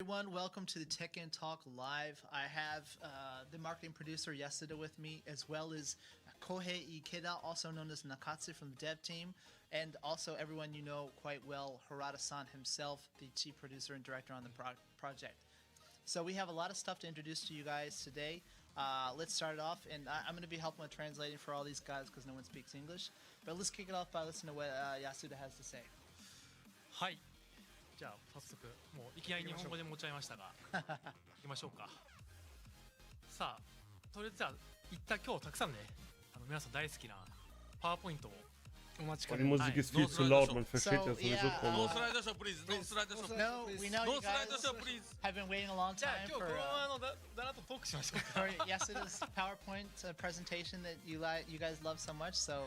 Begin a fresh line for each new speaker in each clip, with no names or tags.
everyone. Welcome to the Tekken Talk Live. I have the marketing producer Yasuda with me, as well as Kohei Ikeda, also known as Nakatsu from the dev team, and also everyone you know quite well, Harada-san himself, the chief producer and director on the project. So we have a lot of stuff to introduce to you guys today. Let's start it off, and I'm going to be helping with translating for all these guys because no one speaks English. But let's kick it off by listening to what Yasuda has to say.
はい。じゃあ早速もういきなり日本語で持っちゃいましたが行きましょうか。さあとりあえずじゃあ一旦今日たくさんね皆さん大好きなパワーポイントをお待ちかね。
Die Musik ist viel zu laut, man versteht das sowieso kaum
No
was.
slide show, please. No slide show.
No, we know
No
you
slide
guys
show, please.
have been waiting a long
じゃあ
time
今日こ
for,
のままだらっとトークしましょうか。
for Yasuda's PowerPoint presentation that you guys love so much. So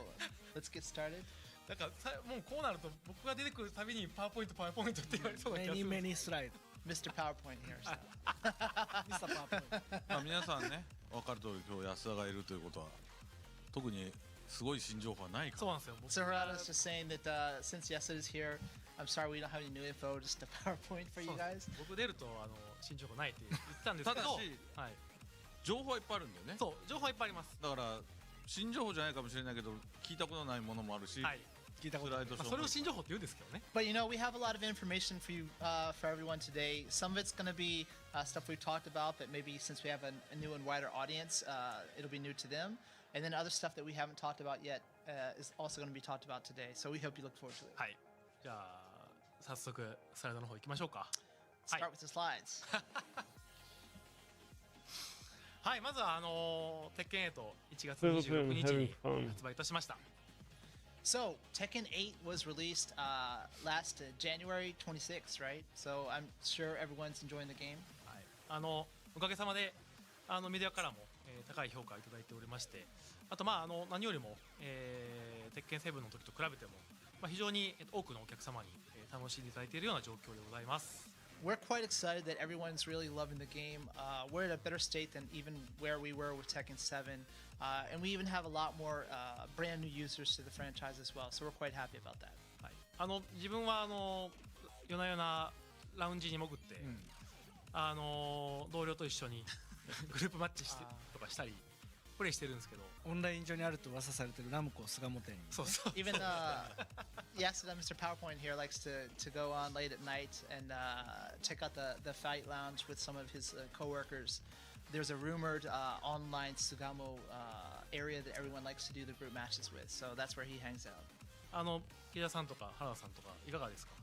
let's get started.
だからもうこうなると僕が出てくるたびにパワーポイントって言われそうな気がする。
Many slide.
Mr. PowerPoint here. So.
Mr. PowerPoint.
皆さんね分かる通り今日安田がいるということは特にすごい新情報はないか
そうなんですよ。僕
So Harada's just saying that since Yasuda's here, I'm sorry we don't have any new info, just a PowerPoint for you
そうで
guys.
す僕出ると新情報ないって言ったんですけど、
ただし
はい、
情報はいっぱいあるんだよね。
そう情報はいっぱいあります。
だから新情報じゃないかもしれないけど聞いたことないものもあるし、
はい。
聞いたことない。
スライドショー
それを新情報って言うんですけどね。
But you know, we have a lot of information for you, for everyone today. Some of it's going to be stuff we've talked about, but maybe since we have a new and wider audience, it'll be new to them. And then other stuff that we haven't talked about yet is also going to be talked about today. So we hope you look forward to it.
はい。じゃあ早速スライドの方行きましょうか。はい
Start with the slides.
はい、まずは鉄拳8 1月26日に発売いたしました。
So Tekken 8 was released last January 26th, right? So I'm sure everyone's enjoying the game.
はい、おかげさまでメディアからも、高い評価をいただいておりまして、あと何よりも、鉄拳7の時と比べても、非常に多くのお客様に、楽しんでいただいているような状況でございます。
We're quite excited that everyone's really loving the game. We're at a better state than even where we were with Tekken 7. And we even have a lot more brand new users to the franchise as well. So we're quite happy about that.
はい、自分は夜な夜なラウンジに潜って、同僚と一緒にグループマッチしてとかしたりプレイしてるんですけど、
オンライン上にあると噂されてるラムコ巣鴨店に。
そうそう。
Even Yasuda, Mr. PowerPoint here likes to go on late at night and check out the fight lounge with some of his coworkers. There's a rumored online Sugamo area that everyone likes to do the group matches with. So that's where he hangs out.
木田さんとか原田さんとかいかがですか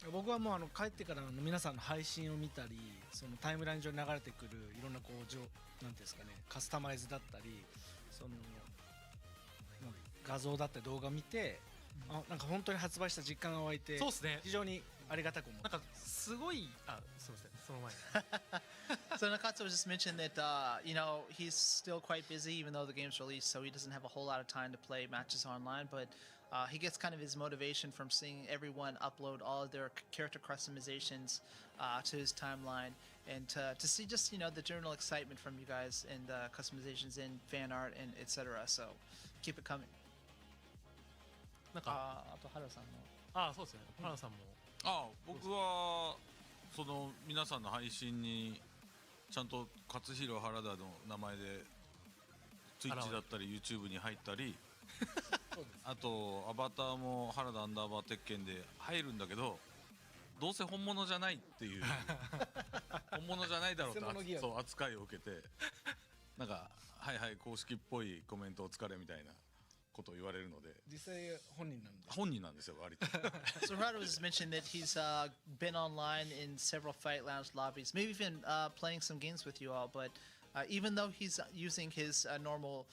今。
僕はもう帰ってから皆さんの配信を見たり、そのタイムライン上に流れてくるいろんななんていうんですかね、カスタマイズだったり、その画像だったり動画を見て、なんか本当に発売した実感が湧いて、
そうですね。
非常にありがたく思う。
なんかすごいすみませんその前に。
So Nakatsu was just mentioned that you know, he's still quite busy even though the game's released, so he doesn't have a whole lot of time to play matches online, but he gets kind of his motivation from seeing everyone upload all of their character customizations to his timeline, and to see just, you know, the general excitement from you guys and customizations and fan art and etc. So keep it coming.
なんか
あと原田さんの
そうですね。原田さんも。
僕はその皆さんの配信にちゃんと勝弘原田の名前で Twitch だったり YouTube に入ったりあとアバターも原田アンダーバー鉄拳で入るんだけど、どうせ本物じゃないっていう本物じゃないだろうとそう扱いを受けて、なんかはいはい公式っぽいコメントを疲れみたいなことを言われるので、
実際本人なんです
よ割と。
So Harada was mentioned that he's been online in several Fight Lounge lobbies, maybe even playing some games with you all, but even though he's using his normal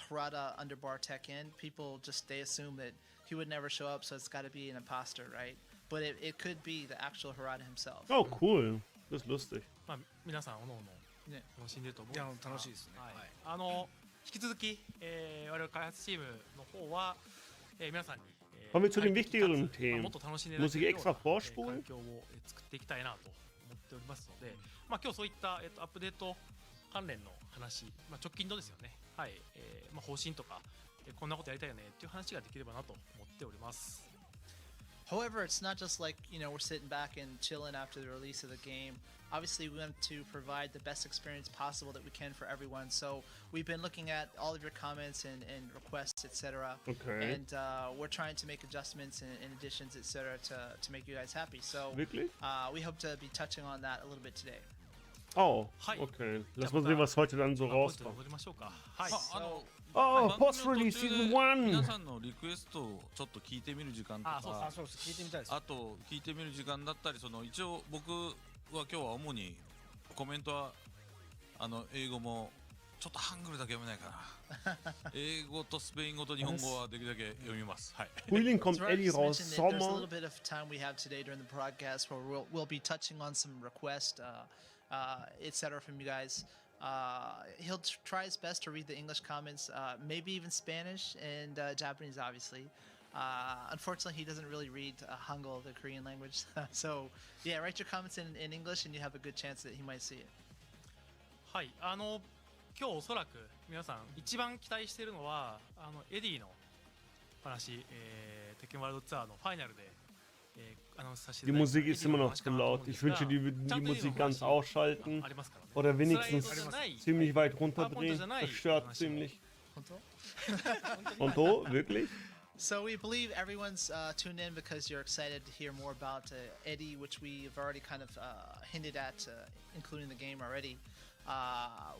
Harada underbar Tekken, people they assume that he would never show up, so it's got to be an imposter, right? But it could be the actual Harada himself.
Oh, cool. Das ist lustig.
皆さんおのおの
ね
楽しんでると思うんですが。
いや楽しいですね。
はい。引き続き、我々開発チームの方は、皆さんに、
Kommen wir zu den wichtigeren
もっ
Themen.
と楽しんでいただ
Muss
け
ich
るよう
extra
な、環
vorspulen?
境を作っていきたいなと思っておりますので、今日そういった、アップデート関連の話、直近のですよね、はい、方針とか、こんなことやりたいよねっていう話ができればなと思っております。
However, it's not just like, we're sitting back and chilling after the release of the game. Obviously, we want to provide the best experience possible that we can for everyone. So we've been looking at all of your comments and requests, etc.
Okay.
And we're trying to make adjustments and additions, etc. to make you guys happy. So
Wirklich?
we hope to be touching on that a little bit today.
Oh,
Hi.
okay. Lass mal sehen, was heute dann so
まあポイントに
rauskommt.
戻りましょうか。はい。
So,
Oh,
番組の
Post-Release
途中で
Season
皆
1!
さんのリクエストをちょっと聞いてみる時間と
あそう
か
そうです聞いてみたいです
あと聞いてみる時間だったり一応僕は今日は主にコメントは英語もちょっとハングルだけ読めないかな英語とスペイン語と日本語はできるだけ読みますはい
Frühling kommt
so I
Eddy
just
raus,
mentioned that there's a little
Sommer.
bit of time we have today during the broadcast where we'll be touching on some requests, etc. from you guys. He'll try his best to read the English comments, maybe even Spanish and Japanese, obviously. Unfortunately, he doesn't really read Hangul, the Korean language. So, yeah, write your comments in English and you have a good chance that he might see it.
はい今日おそらく皆さん一番期待しているのはエディの話、テッケンワールドツアーのファイナルで、アナウンスさせてい
Die
ただいた
Musik ist immer noch zu laut. Ich wünsche, die würden die Musik ganz ausschalten
ありますからね
oder wenigstens
スライドじゃない
ziemlich weit runterdrehen. Das stört ziemlich. Und so, wirklich?
So we believe everyone's tuned in because you're excited to hear more about Eddy, which we've already kind of hinted at, including the game already.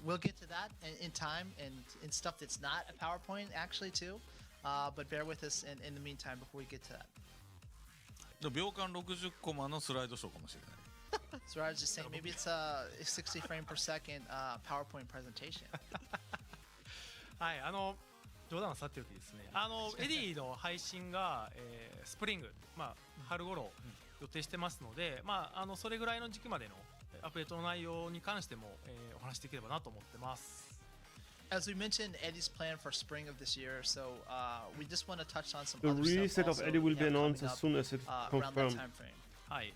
We'll get to that in time and in stuff that's not a PowerPoint actually too. But bear with us in the meantime before we get to that.
秒間60コマのスライドショーかもしれない
So I was just saying maybe it's a 60 frame per second PowerPoint presentation.
はい冗談はさておきですねエディの配信が、スプリング、春頃予定してますので、それぐらいの時期までのアップデートの内容に関しても、お話しできればなと思ってます。
As we mentioned, Eddy's plan for spring of this year, so we just want to touch on some
The
other
release
stuff
date of
also
Eddy will be
we have
announced
coming
as
up,
soon as it's
around that
confirmed.
time frame.
はい。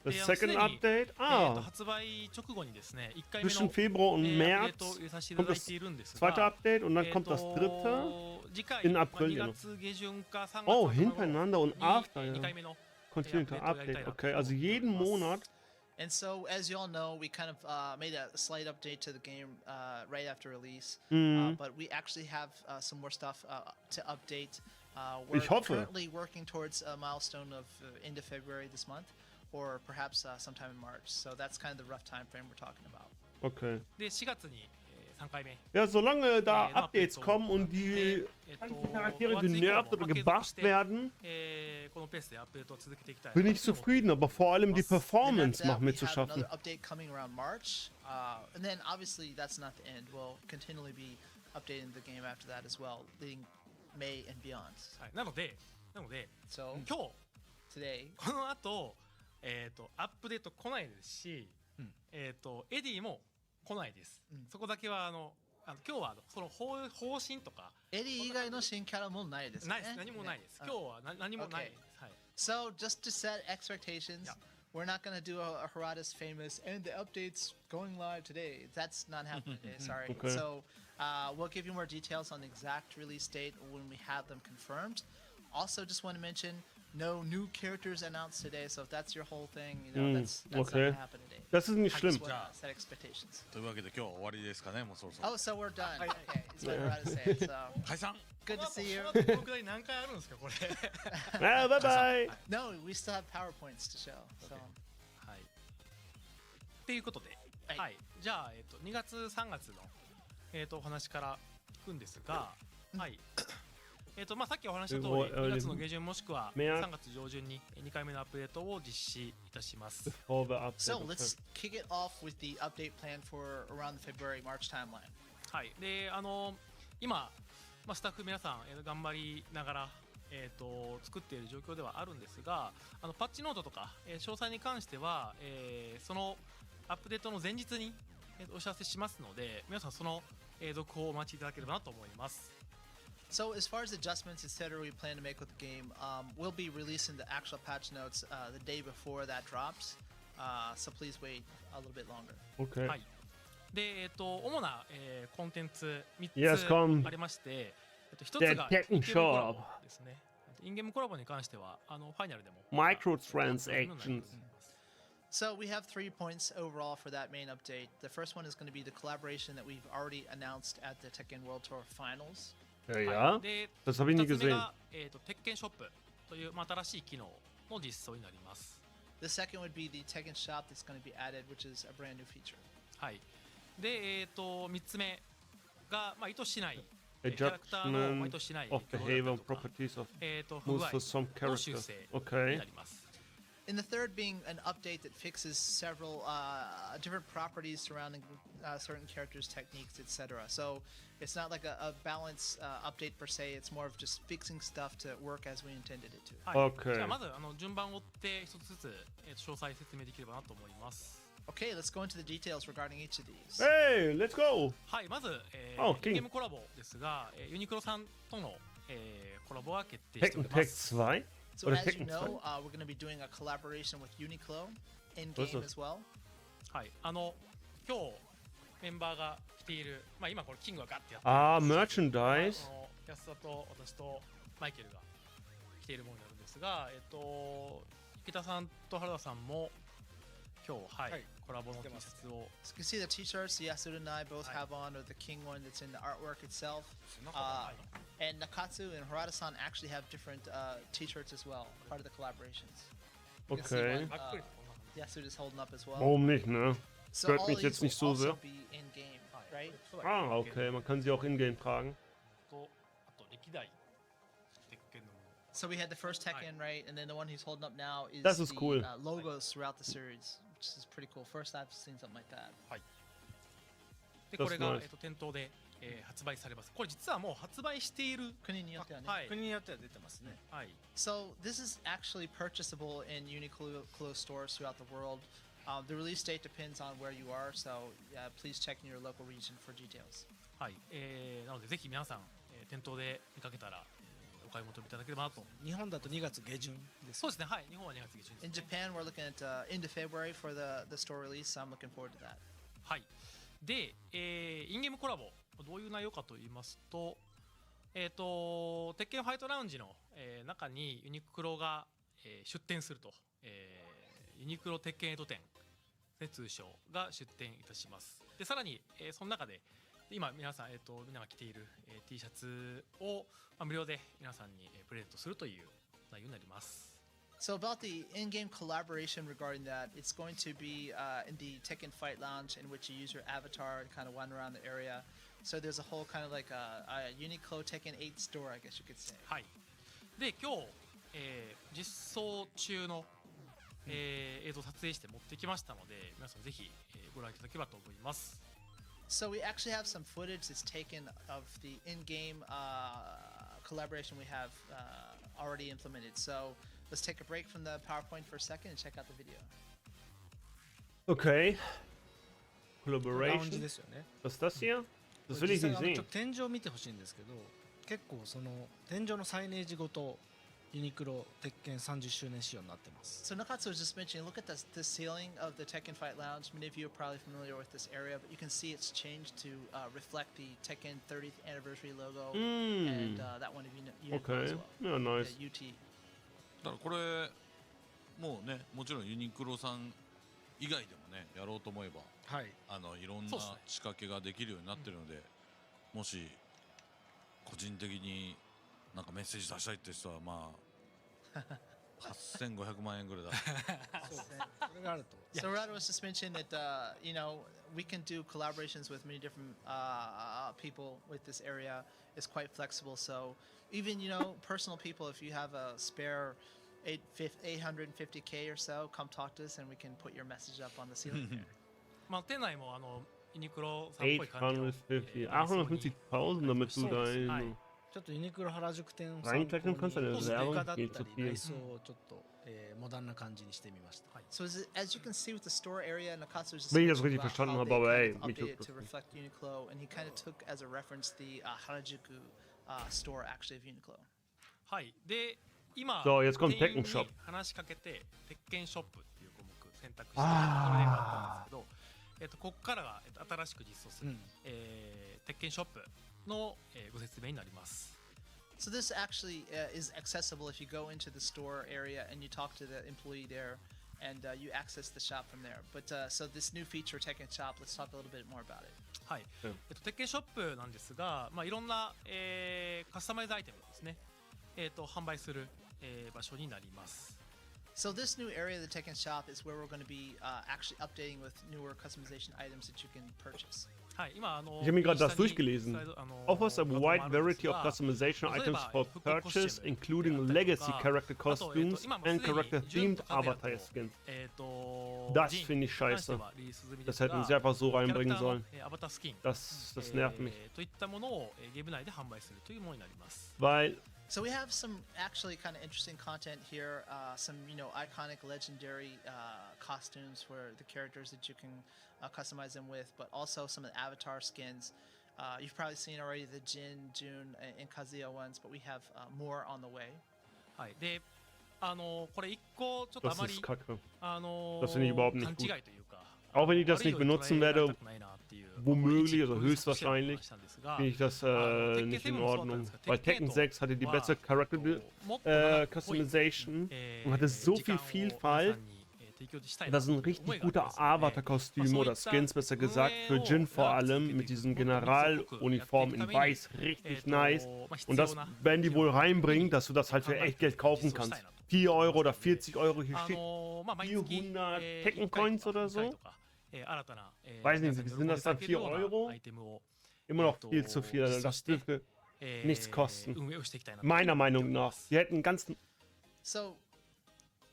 The
で
second
すでに
update? Ah,
発売直後にですね、1回目
zwischen
の
Februar und
アップデ
März
ートを入れさせていた
kommt
だい
das
ているんです
zweite
が、
Update und dann kommt das dritte
次回
in April
2
ja noch.
月下旬か3月
Oh,
頭
hintereinander und
に
after,
2
ja.
回目の
Continued Update, okay. Also jeden Monat.
And so, as you all know, we kind of made a slight update to the game right after release, but we actually have some more stuff to update. We're
Ich hoffe.
currently working towards a milestone of end of February this month, or perhaps sometime in March. So that's kind of the rough time frame we're talking about.
Okay.
で4月に3回目
Ja, solange da
Nee,
Updates
so.
kommen und die Charaktere
5月以降
genervt
も
oder
継続
gebufft
して、
werden,
このペースでアップデートを続けていきたい
bin ich zufrieden, aber vor allem die
Then after
Performance
that,
macht
we
mir zu
have
schaffen.
another update coming around March, and then obviously that's not the end. We'll continually be updating the game after that as well, leading May and beyond.
はい、なので
So
今日
today,
この後、アップデート来ないですし、エディも来ないです、そこだけは今日はその方針とか
Eddy 以外の新キャラもないですね。
ないです、何もないです、今日は何もないです、はい、
So just to set expectations,
Yeah.
we're not going to do a Harada's famous and the updates going live today. That's not happening today. Sorry.
Okay.
So we'll give you more details on the exact release date when we have them confirmed. Also, just want to mention no new characters announced today. So if that's your whole thing, that's not
okay.
going to happen today.
Das ist nicht
I
schlimm.
just want to set expectations.
というわけで今日は終わりですかねもうそろそろ
Oh, so we're done. Okay, it's what Harada said. So
解散
good to see you.
この後このくらい何回あるんですかこれ
Ah, bye bye.
No, we still have PowerPoints to show. So
はいっていうことで、
はい
はい、じゃあ、2月3月の、お話からいくんですが、はいさっきお話しした通り2月の下旬もしくは3月上旬に2回目のアップデートを実施いたします。
Bevor wir updaten.
So let's kick it off with the update plan for around the February-March timeline.
はい、で今、スタッフ皆さん、頑張りながら、作っている状況ではあるんですがパッチノートとか、詳細に関しては、そのアップデートの前日に、お知らせしますので皆さんその、続報をお待ちいただければなと思います。
So as far as adjustments, etc., we plan to make with the game, we'll be releasing the actual patch notes the day before that drops. So please wait a little bit longer.
Okay.
はい、で、主な、コンテンツ3
Yes,
つ
komm.
ありまして、1つが
Der Tekken
池袋
Shop
ですね。インゲームコラボに関してはファイナルでも
Microtransactions.
So we have 3 points overall for that main update. The first one is going to be the collaboration that we've already announced at the Tekken World Tour Finals.
Ja,
で
das habe ich nie
2つ目
gesehen.
が、鉄拳ショップという、新しい機能の実装になります。
The second would be the Tekken shop that's going to be added, which is a brand new feature.
はい。で、3つ目が、意図しないキャラクターの意
Adjustment
図しない
of
挙動
behavior
だ
and
ったりとか
properties of
不具
moves
合
for some
の修
characters.
正に
Okay.
なります。
And the third being an update that fixes several different properties surrounding certain characters, techniques, etc. So it's not like a balance update per se. It's more of just fixing stuff to work as we intended it to.
はい。
Okay.
じゃあまず順番を追って一つずつ、詳細説明できればなと思います。
Okay, let's go into the details regarding each of these.
Hey, let's go!
はい、まず、
Oh,
ゲ
King.
ームコラボですが、ユニクロさんとの、コラボが決定しており
Tekken
ま
Tag
す。
2?
So
Oder
as you
Tekken 2?
know, we're going to be doing a collaboration with Uniqlo in
Was
game
das?
as well.
はい、今日メンバーが着ている、今これキングがガッてやって
Ah,
る
Merchandise.
安田と私とマイケルが着ているものになるんですが、池田さんと原田さんも今日、はい、
はい、
コラボの T シャ
着てます
ツを
So you can see the t-shirts Yasuda and I both have on, or the King one that's in the artwork itself. And Nakatsu and Harada-san actually have different t-shirts as well, part of the collaborations. You can see
Okay.
one, Yasuda's holding up as well.
Warum nicht, ne?
So
Stört
all
mich
of
jetzt
these will
nicht so
also
sehr.
be in-game, right?
Ah, okay, man kann sie auch in-game tragen.
とあと歴代鉄拳のもの
So we had the first Tekken, right? And then the one he's holding up now is
This is
the
cool.
Logos throughout the series, which is pretty cool. First I've seen something like that.
で
That's
これが、
nice.
店頭で、発売されます。これ実はもう発売している、
国によってはね。
はい、
国によっては出てますね。
はい、
So this is actually purchasable in Uniqlo stores throughout the world. The release date depends on where you are, so please check in your local region for details.
はい、なのでぜひ皆さん、店頭で見かけたら、お買い求めいただければなと。
日本だと2月下旬です。
そうですね、はい、日本は2月下旬
In
です、ね。
Japan, we're looking at into February for the store release, so I'm looking forward to that.
はい。で、インゲームコラボ、どういう内容かと言いますと、鉄拳ファイトラウンジの、中にユニクロが、出店すると、ユニクロ鉄拳エイト店、通称が出店いたします。で、さらに、その中で、今皆さん、みんなが着ている、T シャツを、無料で皆さんに、プレゼントするという内容になります。
So about the in-game collaboration regarding that, it's going to be in the Tekken Fight Lounge, in which you use your avatar and kind of wander around the area. So there's a whole kind of like a Uniqlo Tekken 8 store, I guess you could say.
はい。で、今日、実装中の、映像を撮影して持ってきましたので、皆さんぜひ、ご覧いただければと思います。
So we actually have some footage that's taken of the in-game collaboration we have already implemented. So let's take a break from the PowerPoint for a second and check out the video.
Okay.
ラウンジ
Collaboration.
ですよね。
Was ist das hier? Das
こ
will
れ
ich
実
nicht
際
sehen.
天井を見てほしいんですけど、結構その天井のサイネージごとユニクロ鉄拳30周年仕様になってます。
So Nakatsu was just mentioning, look at the ceiling of the Tekken Fight Lounge. Many of you are probably familiar with this area, but you can see it's changed to reflect the Tekken 30th anniversary logo and that one of you as
Okay.
well.
Ja, nice.
The UT.
だからこれもうね、もちろんユニクロさん以外でもね、やろうと思えば
はい。
いろんな
そうっすね
仕掛けができるようになってるので、もし個人的になんかメッセージ出したいって人はまあ8500万円ぐらいだ。
そうですね。それがあると。
So Rado was just mentioning that you know, we can do collaborations with many different people with this area. It's quite flexible. So even personal people, if you have a spare 850K or so, come talk to us and we can put your message up on the ceiling there.
店内もユニクロさんっぽい感じの、
850, 850.000, damit du dein
ちょっとユニクロ原宿店を
Reinstecken kannst, deine
ポステ
Werbung
カだった
viel zu
り
viel.
内装をちょっと、モダンな感じにしてみました。
So as you can see with the store area, Nakatsu was just
Wenn ich das
mentioning
richtig
about
verstanden
how
habe,
they
aber
kind
ey,
of
mich
updated
juckt das
to
nicht.
reflect Uniqlo, and he kind of took as a reference the Harajuku store actually of Uniqlo.
はい。で、今、
So, jetzt kommt
店員
Tekken Shop.
に話しかけて、鉄拳ショップっていう項目選択して、これでよかったんですけど、ここからが新しく実装する、鉄拳ショップの、ご説明になります。
So this actually is accessible if you go into the store area and you talk to the employee there, and you access the shop from there. But so this new feature, Tekken Shop, let's talk a little bit more about it.
はい、鉄拳ショップなんですが、いろんな、カスタマイズアイテムをですね、販売する、場所になります。
So this new area of the Tekken Shop is where we're going to be actually updating with newer customization items that you can purchase.
Ich habe mir gerade das durchgelesen. Offers a wide variety of customization items for purchase, including legacy character costumes and character-themed avatar skins. Das finde ich scheiße. Das hätten sie einfach so reinbringen sollen. Das nervt mich. Weil
So we have some actually kind of interesting content here, some iconic, legendary costumes for the characters that you can customize them with, but also some of the avatar skins. You've probably seen already the Jin, Jun, and Kazuya ones, but we have more on the way.
はい。で、これ一個ちょっとあ
das
まり
ist kacke. Das finde ich überhaupt
勘
nicht
違
gut.
いというか。
Auch wenn ich das
悪い
nicht
ように捉
benutzen
えられ
werde,
たくないなっていう
womöglich, also
一部
höchstwahrscheinlich,
したんですが
finde ich das
鉄拳
nicht
7
in
もそうだったん
Ordnung.
ですが
Weil
鉄拳
Tekken 6 hatte die
は
bessere Character
もっとなんか濃い
Customization und hatte so viel Vielfalt. Das sind richtig gute Avatar-Kostüme oder Skins, besser gesagt, für Jin vor allem, mit diesen Generaluniformen in weiß, richtig nice. Und das werden die wohl reinbringen, dass du das halt für echt Geld kaufen kannst. 4 Euro oder 40 Euro, hier steht 400 Tekken-Coins oder so. Weiß nicht, sind das dann 4 Euro? Immer noch viel zu viel, also das dürfte nichts kosten. Meiner Meinung nach. Die hätten ganz...
So,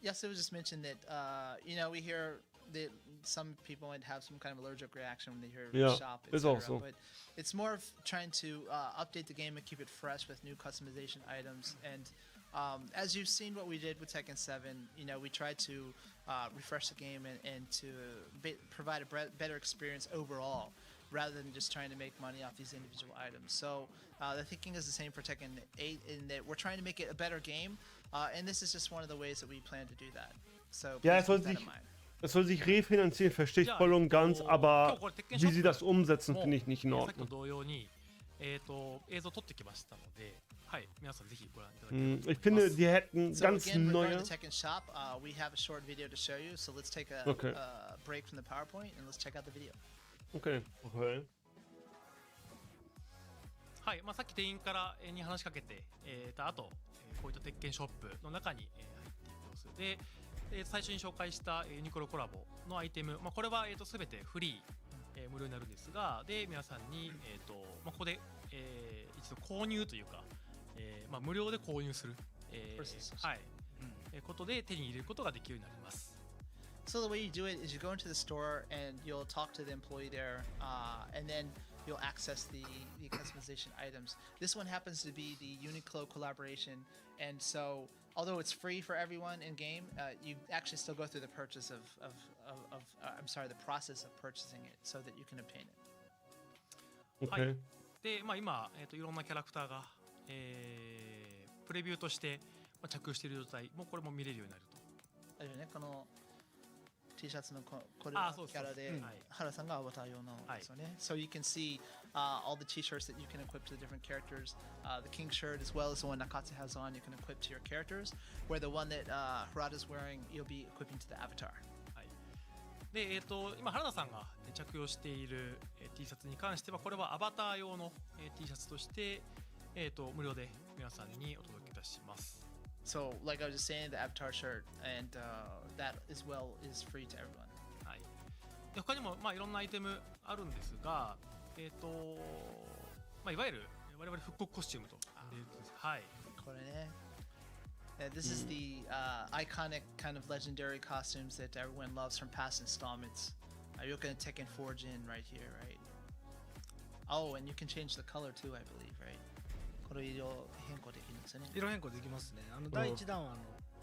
Yasuo just mentioned that, we hear that some people might have some kind of allergic reaction when they hear
Yeah,
shop,
it's
etc.
also.
But it's more of trying to update the game and keep it fresh with new customization items. And as you've seen what we did with Tekken 7, we tried to refresh the game and to provide a better experience overall, rather than just trying to make money off these individual items. So the thinking is the same for Tekken 8 in that we're trying to make it a better game, and this is just one of the ways that we plan to do that. So
Ja,
please keep that in mind.
es soll sich refinanzieren, verstehe ich voll und ganz, aber wie sie das umsetzen, finde ich nicht in
さっきと
Ordnung.
同様に、映像撮ってきましたので、はい、皆さんぜひご覧いただければと思います。
Ich finde, die hätten
So
ganz
again, regarding
neue...
the Tekken shop, we have a short video to show you. So let's take a
Okay.
break from the PowerPoint and let's check out the video.
Okay.
はい、さっき店員からに話しかけて、あと、こういった鉄拳ショップの中に、入っていく様子で、最初に紹介したユニクロコラボのアイテム、これは、全てフリー、無料になるんですが、で皆さんに、ここで、一度購入というか、無料で購入する、はい、ことで手に入れることができるようになります。
So the way you do it is you go into the store and you'll talk to the employee there, and then you'll access the customization items. This one happens to be the Uniqlo collaboration, and so although it's free for everyone in game, you actually still go through the purchase the process of purchasing it so that you can obtain it.
はい
Okay.
で、今、いろんなキャラクターが、プレビューとして、着用している状態もこれも見れるようになると。
あれよね、この T シャツのこれはキャラで原さんがアバター用のですよね。So you can see all the T-shirts that you can equip to the different characters. The King shirt as well as the one Nakatsu has on, you can equip to your characters. Where the one that Harada's wearing, you'll be equipping to the avatar.
はい、で、今原田さんが着用している T シャツに関してはこれはアバター用の T シャツとして、無料で皆さんにお届けいたします。
So, like I was just saying, the avatar shirt and that as well is free to everyone.
はい。で他にもいろんなアイテムあるんですが、いわゆる我々復刻コスチュームと呼んでいるんです。はい。
これね。This is the iconic kind of legendary costumes that everyone loves from past installments. You're looking at Tekken 4 Jin right here, right? Oh, and you can change the color too, I believe, right? これ色変更できるんですよね。
色変更できますね。第1弾は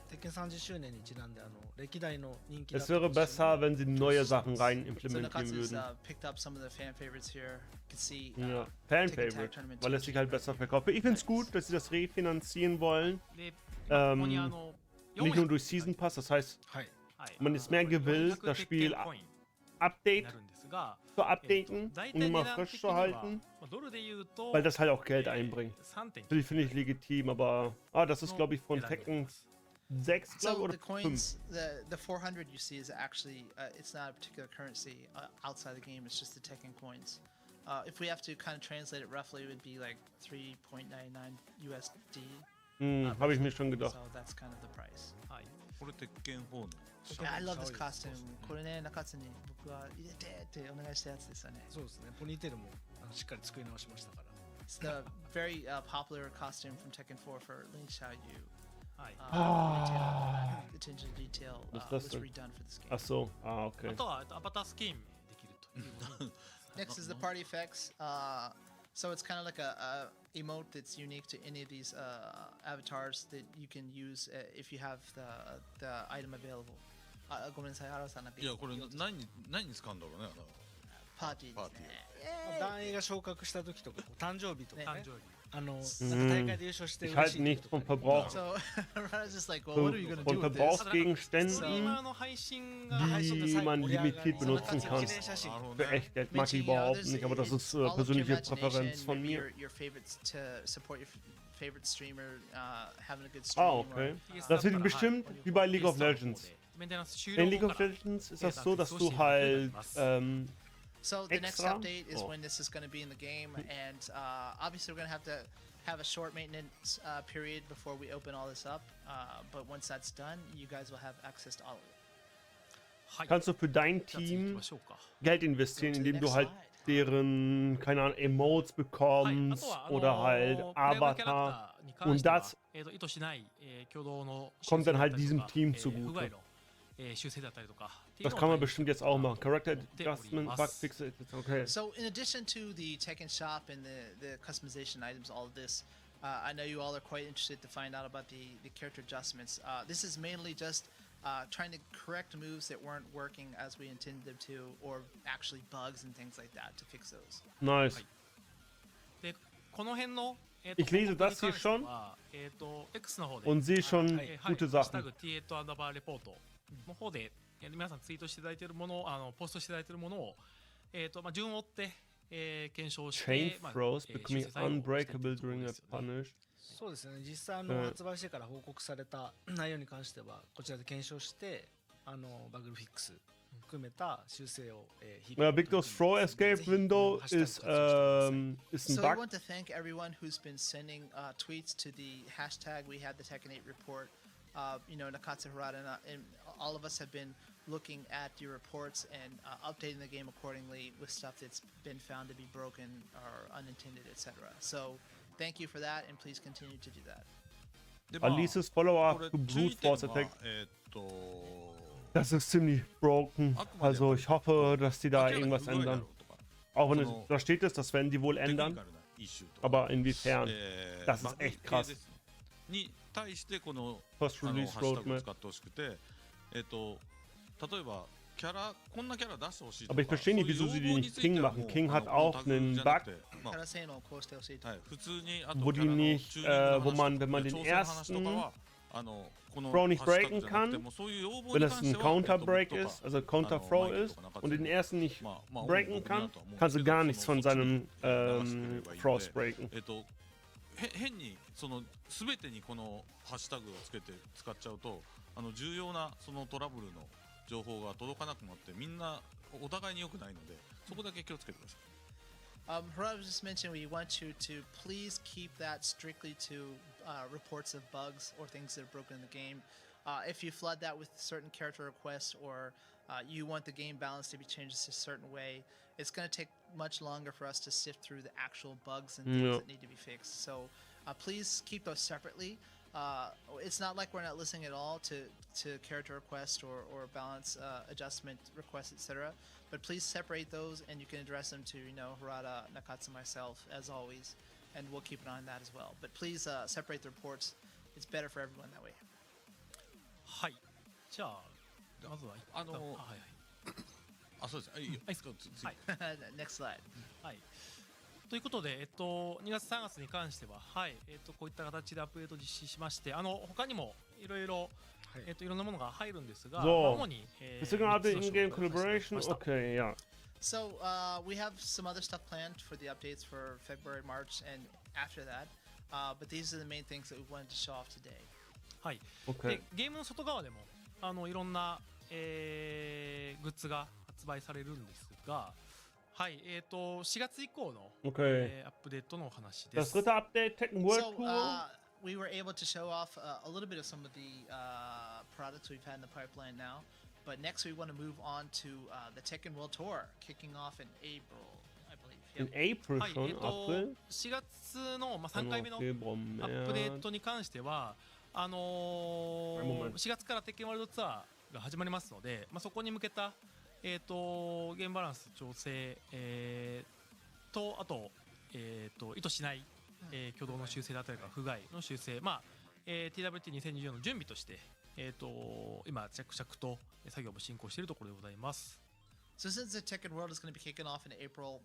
鉄拳30周年にちなんで歴代の人気だった
Es wäre besser, wenn sie neue Sachen rein
So
implementieren
Nakatsu's
würden.
picked up some of the fan favorites here. You can see
Ja,
Tekken Tag
Fan-Favorite,
Tournament
weil es sich halt besser verkauft. Ich finde es gut, dass sie das refinanzieren wollen.
で、ここに
Nicht nur durch Season Pass, das heißt,
はい。
はい、
man ist mehr gewillt, das Spiel
コイン
Update
なるんですが、
zu updaten,
大
um
体
immer
値段
frisch
的
zu
には
halten,
ドルで言うと
weil das halt auch Geld einbringt.
3.9
Natürlich finde ich legitim, aber das ist, glaube ich, von
値段になり
Tekken
ます。
6, glaube
So
ich, oder
the
5.
coins, the 400 you see is actually it's not a particular currency outside the game. It's just the Tekken coins. If we have to kind of translate it roughly, it would be like 3.99 USD.
Habe ich mir schon gedacht.
So that's kind of the price.
はい、
これ鉄拳4の
Yeah, I love this
そう
costume.
ですね
これね、中津に僕は入れてってお願いしたやつですよね。
そうですね、ポニーテールもしっかり作り直しましたから。
It's the very popular costume from Tekken 4 for Lin Xiaoyu.
はい、
The attention to detail
Was
was
das denn?
redone for this game.
Ach so,
あ
okay.
とはアバタースキンできるという
Next is the party effects. So it's kind of like a emote that's unique to any of these avatars that you can use if you have the item available. ごめんなさい、原さんなんか
いやこれ何に使うんだろうね
パーティーですね。
団員が昇格した時とか、誕生日とかね、
誕生日。
なんか大会で優勝して
Ich
嬉
halte
しい
nichts
時
von
とかに
Verbrauch,
So Rada's just like, well, what are you gonna
von
do with this?
ストリー
Verbrauchsgegenständen,
マーの配信が
die man limitiert benutzen
記
kann.
念写真
Für Echtgeld mag ich überhaupt nicht, aber das ist
all of your
persönliche
imagination,
Präferenz von
maybe
mir.
your favorites to support your favorite streamer, having a good
Ah,
stream.
okay.
PS
Das wird bestimmt wie bei League of Legends.
メンテナンス終
In
了
League
後
of
から
Legends ist das so, dass du halt
So the next
Extra?
update is
Oh.
when this is going to be in the game, and obviously we're going to have a short maintenance period before we open all this up. But once that's done, you guys will have access to all of it.
はい、
kannst du für dein
じゃあ次行き
Team
ましょうか。
Geld investieren, indem du halt deren, keine Ahnung, Emotes
はい、あ
bekommst
とは
oder halt
プレイヤーキャラク
Avatar.
ターに関
Und
しては
das
意図しない、共同の
kommt dann halt
修正だ
diesem
ったりとか
Team
不具合
zugute.
の、修正だったりとかっていう
Das
のを
kann man
対応
bestimmt jetzt auch machen. Character
持っており
Adjustment,
ま
Bug
す。
Fixes, okay.
So in addition to the Tekken shop and the customization items, all of this, I know you all are quite interested to find out about the character adjustments. This is mainly just trying to correct moves that weren't working as we intended them to, or actually bugs and things like that to fix those.
Nice.
でこの辺の、
Ich lese das hier
項目に関して
schon
はX の方で
und sehe schon
はい
gute
ハッシュタ
Sachen.
グ T8 アンダーバーレポートの方で、皆さんツイートしていただいているものをポストしていただいているものを、順を追って、検証して、
Chain throws
修
becoming
正対応をしていっている
unbreakable
ところ
during
で
a
すよね。
punish.
そうですね、実際発売してから報告された内容に関してはこちらで検証してバグフィックス含めた修正を日々
Victor's throw escape window is ein
So I
Bug.
want to thank everyone who's been sending tweets to the hashtag we had the Tekken 8 report. Nakatsu Harada and all of us have been looking at your reports and updating the game accordingly with stuff that's been found to be broken or unintended, etc. So thank you for that, and please continue to do that.
で
Alice's
こ
Follow-up
れ
to
注
Brute
意点
Force
は
Attack.
と
Das ist ziemlich broken. Also ich hoffe, dass die da
明らかに
irgendwas
不具合だろ
ändern.
うとか
Auch wenn es, da steht es, das werden die wohl
テクニカ
ändern.
ルなイシューとか
Aber inwiefern? Das ist
バグ
echt
系
krass.
ですねに対してこの
Post-Release
ハッシュタグを
Roadmap.
使ってほしくて例えばキャラこんなキャラ出してほしいとか
Aber ich verstehe nicht, wieso sie die nicht King machen. King hat auch einen Bug,
まあ
キャラ性能をこうしてほしいと。
はい、普通にあと
wo
キ
die
ャラの
nicht,
チューニングの話
wo man,
と
wenn
か
man den
調整の話とか
ersten
はこの
Throw nicht
ハッシュタグ
breaken
じゃなくて
kann,
もそういう要望
wenn
に
das
関して
ein
は
Counter-Break
僕とか
ist, also Counter-Throw ist, und den ersten nicht
まあ
breaken kann, kannst du gar nichts von seinem Frost breaken.
変にその全てにこのハッシュタグをつけて使っちゃうと重要なそのトラブルの情報が届かなくなってみんなお互いに良くないのでそこだけ気をつけてください。
Harada just mentioned we want you to please keep that strictly to reports of bugs or things that are broken in the game. If you flood that with certain character requests or you want the game balance to be changed a certain way, it's going to take much longer for us to sift through the actual bugs and things that need to be fixed. So please keep those separately. It's not like we're not listening at all to character requests or balance adjustment requests, etc. But please separate those, and you can address them to Harada, Nakatsu, myself, as always, and we'll keep an eye on that as well. But please separate the reports. It's better for everyone that way.
はい。じゃあまずははいはい
あ、そうです。いいよ。
はい。
次
Next slide.
はい。ということで、2月3月に関しては、はい、こういった形でアップデート実施しまして、他にもいろいろいろんなものが入るんですが、
So,
主に、
Deswegen hatte
三つの
In-Game
紹介をさせていただき
Collaboration.
ました。
Okay, ja.
So we have some other stuff planned for the updates for February, March, and after that. But these are the main things that we wanted to show off today.
はい。
Okay.
でゲームの外側でもいろんな、グッズが発売されるんですが、はい、4月以降の、
Okay.
アップデートのお話で
Das
す。
dritte Update, Tekken World
So
Tour.
we were able to show off a little bit of some of the products we've had in the pipeline now. But next we want to move on to the Tekken World Tour, kicking off in April, I believe.
In
Yep.
April
はい、
schon, April.
4月の、3回目のア
Februar,
ップデー
März.
トに関しては、
moment
4月からテッケンワールドツアーが始まりますので、そこに向けた、ゲームバランス調整、とあと、意図しない、挙動の修正だったりとか不具合の修正、TWT2024 の準備として、今着々と作業も進行しているところでございます。
So since the Tekken World is going to be kicking off in April,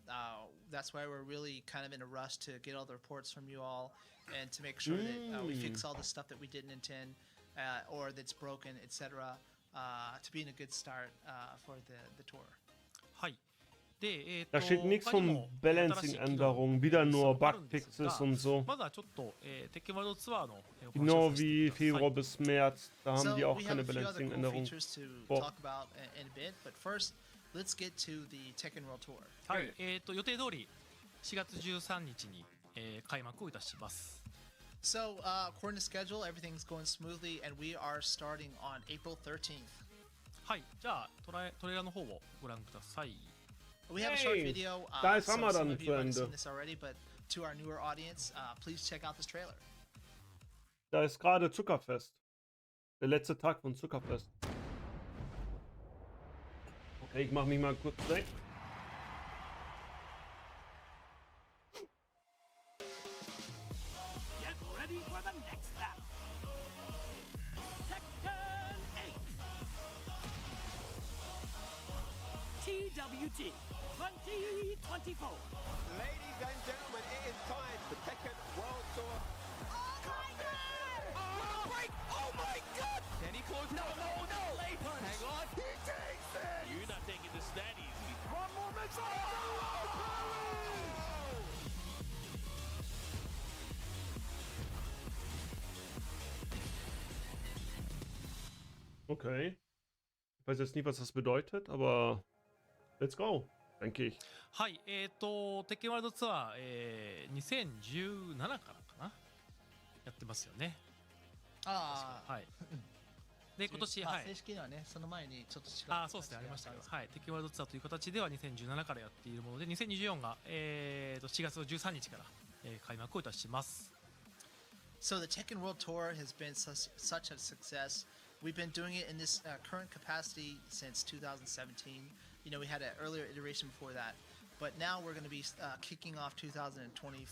that's why we're really kind of in a rush to get all the reports from you all and to make sure that we fix all the stuff that we didn't intend or that's broken, etc. To be in a good start for the tour.
はい。で、
Da steht nichts
他に
von
も新しい機能
Balancing-Änderungen, wieder nur
あるんですが
Bugfixes und so.
まずはちょっと、テッケンワールドツアーのお話
Genau
をさせて
wie
ください。
Februar bis März, da haben
So
die auch
we have
keine
a few other cool
Balancing-Änderungen.
features to
Oh.
talk about in a bit, but first, let's get to the Tekken World Tour.
はい、予定通り4月13日に、開幕をいたします。
So according to schedule, everything's going smoothly, and we are starting on April 13th.
はい、じゃあトレーラーの方をご覧ください。
We have a short
Hey,
video.
da ist
So some
Ramadan
of you might have
zu
seen
Ende.
this already, but to our newer audience, please check out this trailer.
Da ist gerade Zuckerfest. Der letzte Tag von Zuckerfest. Okay, ich mach mich mal kurz weg.
Get ready for the next battle. Tekken 8. TWT 2024.
Ladies and gentlemen, it is time for Tekken World Tour.
Oh my god! Oh my god!
Can he close?
No, late punch.
Hang on. He takes it.
You're not taking this that easy.
One more mix.
Okay. Ich weiß jetzt nicht, was das bedeutet, aber let's go, denke ich.
はい、テッケンワールドツアー、2017からかなやってますよね。はい。で、今年、はい。
正式にはね、その前にちょっと違う。
そうですね、ありましたけど、はい、テッケンワールドツアーという形では2017からやっているもので、2024が、4月の13日から、開幕をいたします。
So the Tekken World Tour has been such a success. We've been doing it in this current capacity since 2017. You know, we had an earlier iteration before that, but now we're going to be kicking off 2023.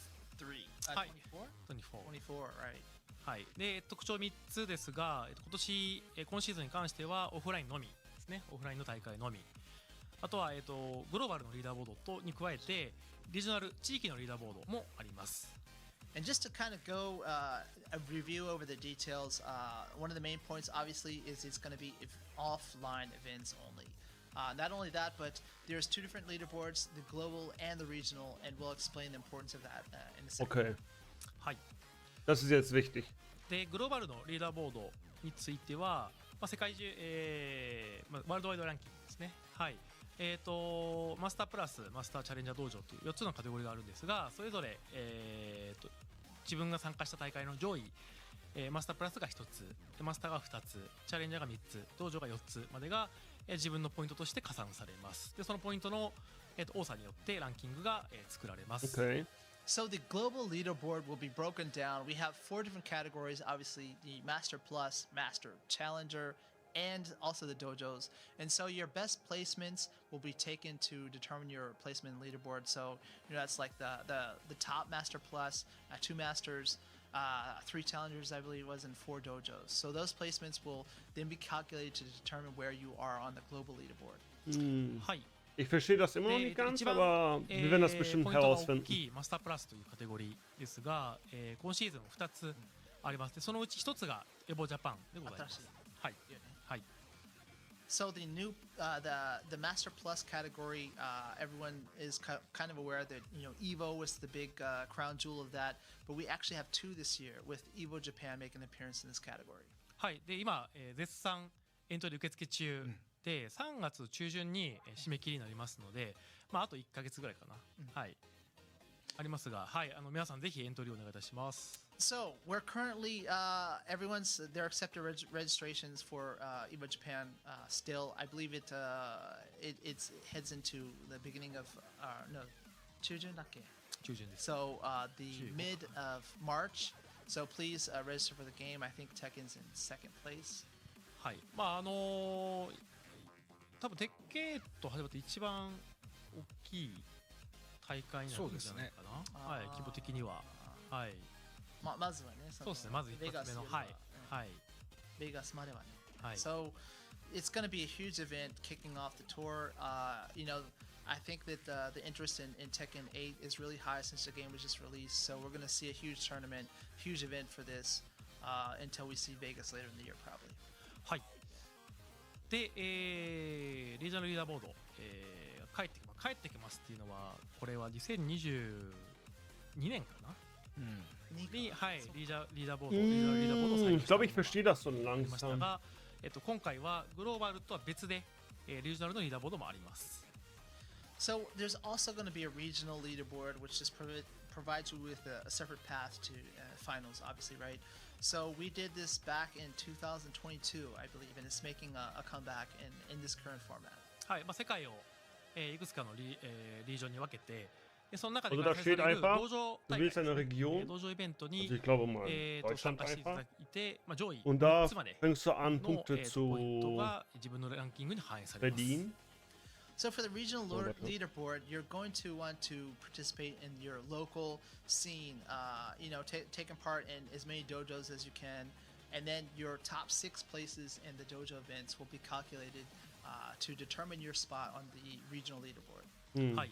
はい。
24?
24。
24, right.
はい。で、特徴3つですが、今シーズンに関してはオフラインのみですね。オフラインの大会のみ。あとは、グローバルのリーダーボードとに加えて、リージョナル地域のリーダーボードもあります。
And just to kind of go a review over the details, one of the main points obviously is it's going to be offline events only. Not only that, but there's two different leaderboards, the global and the regional, and we'll explain the importance of that in a second.
Okay.
はい。
Das ist jetzt wichtig.
で、グローバルのリーダーボードについては、世界中、ワールドワイドランキングですね。はい。マスタープラスマスターチャレンジャー道場という4つのカテゴリーがあるんですが、それぞれ、自分が参加した大会の上位、マスタープラスが1つ、マスターが2つ、チャレンジャーが3つ、道場が4つまでが、自分のポイントとして加算されます。で、そのポイントの、多さによってランキングが、作られます。
Okay.
So the global leaderboard will be broken down. We have 4 different categories, obviously the Master Plus, Master, Challenger, and also the dojos. And so your best placements will be taken to determine your placement in leaderboard. So, you know, that's like the top Master Plus, 2 Masters, 3 Challengers, I believe it was, and 4 dojos. So those placements will then be calculated to determine where you are on the global leaderboard.
はい。
Ich verstehe das immer noch nicht ganz,
一番
aber wir werden das bestimmt
ポイントが大
herausfinden.
きいマスタープラスというカテゴリーですが、今シーズン2つあります。でそのうち1つがエボジャパンでございます。はいはい
So the new the Master Plus category, everyone is kind of aware that Evo was the big crown jewel of that, but we actually have two this year with Evo Japan making an appearance in this category.
はいで今、絶賛エントリー受付中で、3月中旬に締め切りになりますので、まああと1ヶ月ぐらいかな、はいありますが、はい皆さんぜひエントリーお願いいたします。
So we're currently they're accepting registrations for Evo Japan still. I believe it heads into the beginning of no, 中旬だっけ?
中旬です。
So the mid of March. So please register for the game. I think Tekken's in second place.
はいまあ多分鉄拳と始まって一番大きい大会になるんじゃないかな、はい規模的にははい。
まずはね、
そうですね、まず一発目の、はい、はい。
ベガスまではね。
はい。
So it's going to be a huge event kicking off the tour. I think that the interest in Tekken 8 is really high since the game was just released. So we're going to see a huge tournament, huge event for this until we see Vegas later in the year, probably.
はい。で、リージョナルリーダーボード、帰ってきますっていうのは、これは2022年かな。はい、リーダーボード、
Ich glaube, ich verstehe das so langsam.
今回はグローバルとは別で、リージョナルのリーダーボードもあります。
So there's also going to be a regional leaderboard, which just provides you with a separate path to finals, obviously, right? So we did this back in 2022, I believe, and it's making a comeback in this current format.
はい、世界を、いくつかのリージョンに分けて。その中で
Also
開
da
催さ
steht
れる
einfach,
道場
du
大
willst
会
eine Region,
道場イベントに
also ich glaube mal
参
Deutschland
加していただ
einfach,
いて、上位
und
3
da
つまで
fängst du an,
の
Punkte
ポイント
zu
が自分のランキングに反映されます。
verdienen.
So for the regional leaderboard, you're going to want to participate in your local scene, taking part in as many dojos as you can, and then your top 6 places in the dojo events will be calculated to determine your spot on the regional leaderboard.
はい、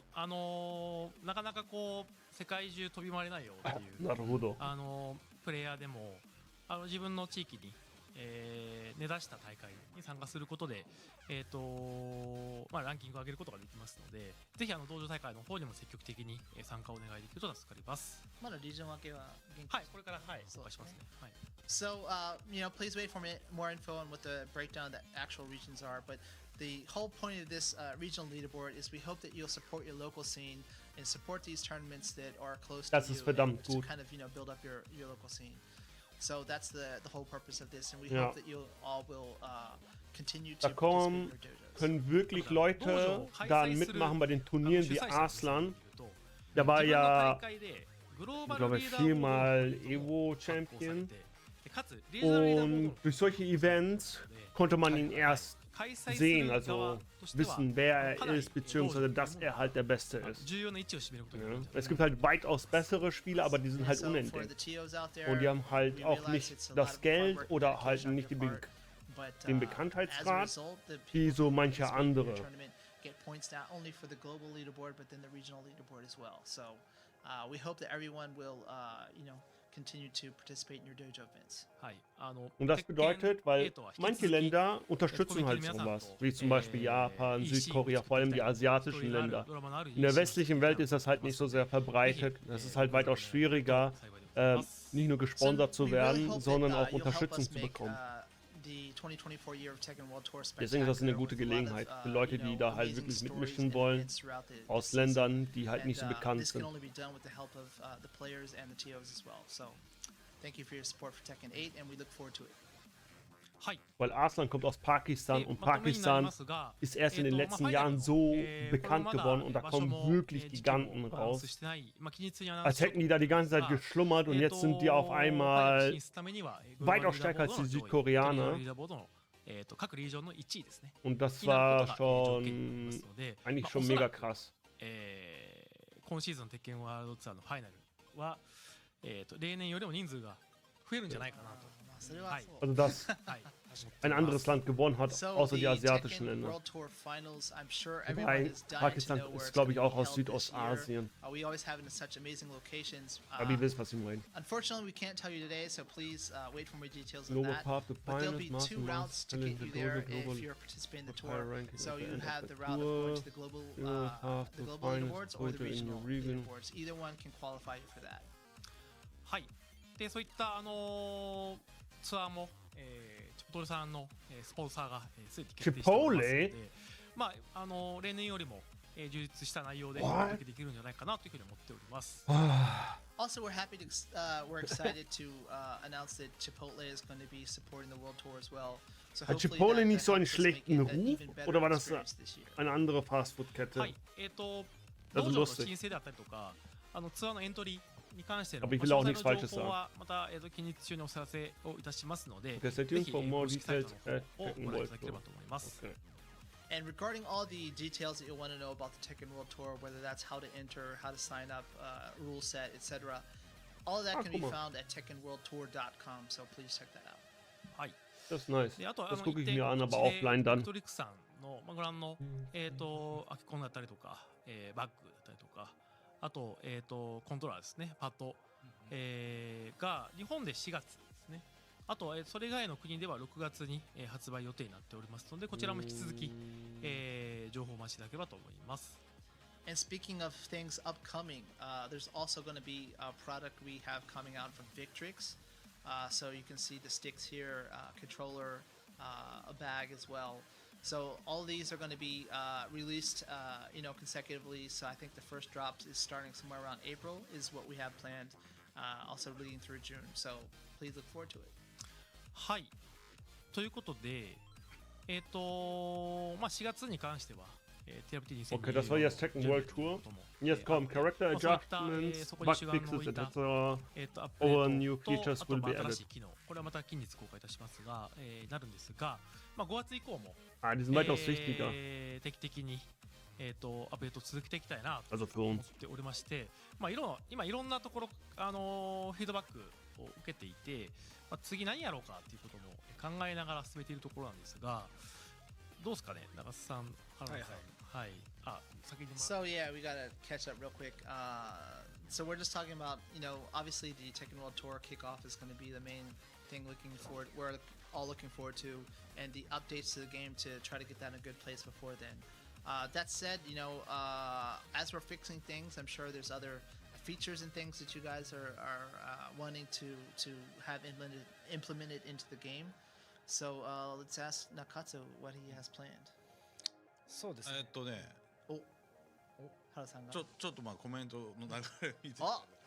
なかなかこう世界中飛び回れないよっていう
なるほど。
プレイヤーでも自分の地域に、根ざした大会に参加することで、ランキングを上げることができますので、ぜひ道場大会の方にも積極的に参加をお願いできると助かります。
まだリージョン分けは元気です。
はい、これからはい紹介しますね。はい。
So, please wait for more info on what the breakdown of the actual regions are. But the whole point of this regional leaderboard is we hope that you'll support your local scene and support these tournaments that are close to
Das ist
you
verdammt
to
gut.
kind of build up your local scene. So that's the whole purpose of this, and we
Ja.
hope that you all will continue
Da
to participate in
kommen,
your dojos.
können wirklich Leute dann mitmachen bei den Turnieren wie Arslan. Der war ja, ich glaube, 4-mal Evo-Champion. Und durch solche Events konnte man ihn erst sehen, also wissen, wer er ist, beziehungsweise dass er halt der Beste ist. Ja. Es gibt halt weitaus bessere Spieler, aber die sind halt unentdeckt. Und die haben halt auch nicht das Geld oder halt nicht den Bekanntheitsgrad wie so manche andere.
Get points not only for the global leaderboard but then the regional leaderboard as well. So we hope that everyone will continue to participate in your dojo events.
Und das bedeutet, weil manche Länder unterstützen halt sowas, wie zum Beispiel Japan, Südkorea, vor allem die asiatischen Länder. In der westlichen Welt ist das halt nicht so sehr verbreitet. Das ist halt weitaus schwieriger, nicht nur gesponsert zu werden, sondern auch Unterstützung zu bekommen. Deswegen ist das eine gute Gelegenheit für Leute, die da halt wirklich mitmischen wollen, aus Ländern, die halt nicht so bekannt sind. Weil Arslan kommt aus Pakistan und Pakistan ist erst in den letzten Jahren so bekannt geworden und da kommen wirklich Giganten raus. Als hätten die da die ganze Zeit geschlummert und jetzt sind die auf einmal weitaus stärker als die Südkoreaner. Und das war schon eigentlich schon mega krass.
今シーズンの鉄拳ワールドツアーのファイナルは、例年よりも人数が増えるんじゃないかなと。
Also das ein anderes Land gewonnen hat,
So
außer die
the
asiatischen
Tekken
Länder.
World Tour Finals, I'm sure everyone
Wobei,
is dying to
Pakistan
know where
ist,
it's
glaube
going
ich,
to
auch
be
aus
held this year.
Südostasien.
We always have it in such amazing locations.
Aber ihr wisst, was ich meine.
Unfortunately, we can't tell you today, so please wait for more details on
Global
that.
path to
But there'll
finals,
be
master,
2 routes to
challenge
get you
the
there
global,
if you're participating in the
higher
tour.
ranking
So
at the
you
end of
have
the
the route of going
tour.
to the global
Path to finals,
leaderboards or the
voted in your
regional
region.
leaderboards. Either one can qualify you for that.
はい。でそういったツアーも、チポトレさんの、スポンサーが、すでに決定しておりますので、まあ例年よりも、充実した内容でお届けできるんじゃないかなというふうに思っております。
Also, we're happy to, we're excited to announce that Chipotle is going to be supporting the World Tour as well. So
Hat
hopefully
Chipotle
that
nicht so einen
helps us make
schlechten
it an
Ruf
even better
oder war das
experience this year.
eine andere Fastfood-Kette?
はい。
Das
道
ist
場の
lustig.
申請であったりとか、ツアーのエントリーに関しての
Aber ich
詳
will auch
細
nichts
の
Falsches
情報
sagen.
はまた、近日中にお知らせをいたしますので、
Okay, stay
ぜ
tuned
ひ
for
公
more
式サイト
details
の
at
方をご
Tekken
覧い
World
ただけれ
Tour.
ばと思います。
Okay.
And regarding all the details that you'll want to know about the Tekken World Tour, whether that's how to enter, how to sign up, rule set, etc., all of that can be
guck mal.
found at TekkenWorldTour.com. So please check that out.
はい。
Das ist nice.
であとは
Das gucke ich
一点
mir an, aber
こっちで
offline
ビ
dann.
クトリックさんの、ご覧の、アキコンだったりとか、バッグだったりとか、あと、コントローラーですね、パッド、が日本で4月ですね。あと、それ以外の国では6月に、発売予定になっておりますので、こちらも引き続き、情報をお待ちいただければと思います。
And speaking of things upcoming, there's also going to be a product we have coming out from Victrix. So you can see the sticks here, controller, a bag as well. So all these are going to be released, consecutively. So I think the first drop is starting somewhere around April, is what we have planned. Also leading through June. So please look forward to it.
はい。ということで、4月に関しては、TFT2022
Okay, das war jetzt Tekken World Tour. Jetzt kommen Character Adjustments, Bugfixes, etc. Or new features will be added.
これはまた近日公開いたしますが、なるんですが、5月以降も、
Ah, die sind weitaus wichtiger.
定期的に、アップデートを続けていきたいなと
Also für
思っ
uns.
ておりまして、今いろんなところ、フィードバックを受けていて、次何やろうかっていうことも考えながら進めているところなんですが、どうですかね、長瀬さん、原田さん。はい。あ、先に。
So yeah, we gotta catch up real quick. So we're just talking about, obviously the Tekken World Tour kickoff is going to be the main thing we're all looking forward to, and the updates to the game to try to get that in a good place before then. That said, as we're fixing things, I'm sure there's other features and things that you guys are wanting to have implemented into the game. So let's ask Nakatsu what he has planned.
そうですね。
原さんが。
ちょっとコメントの流れ見て。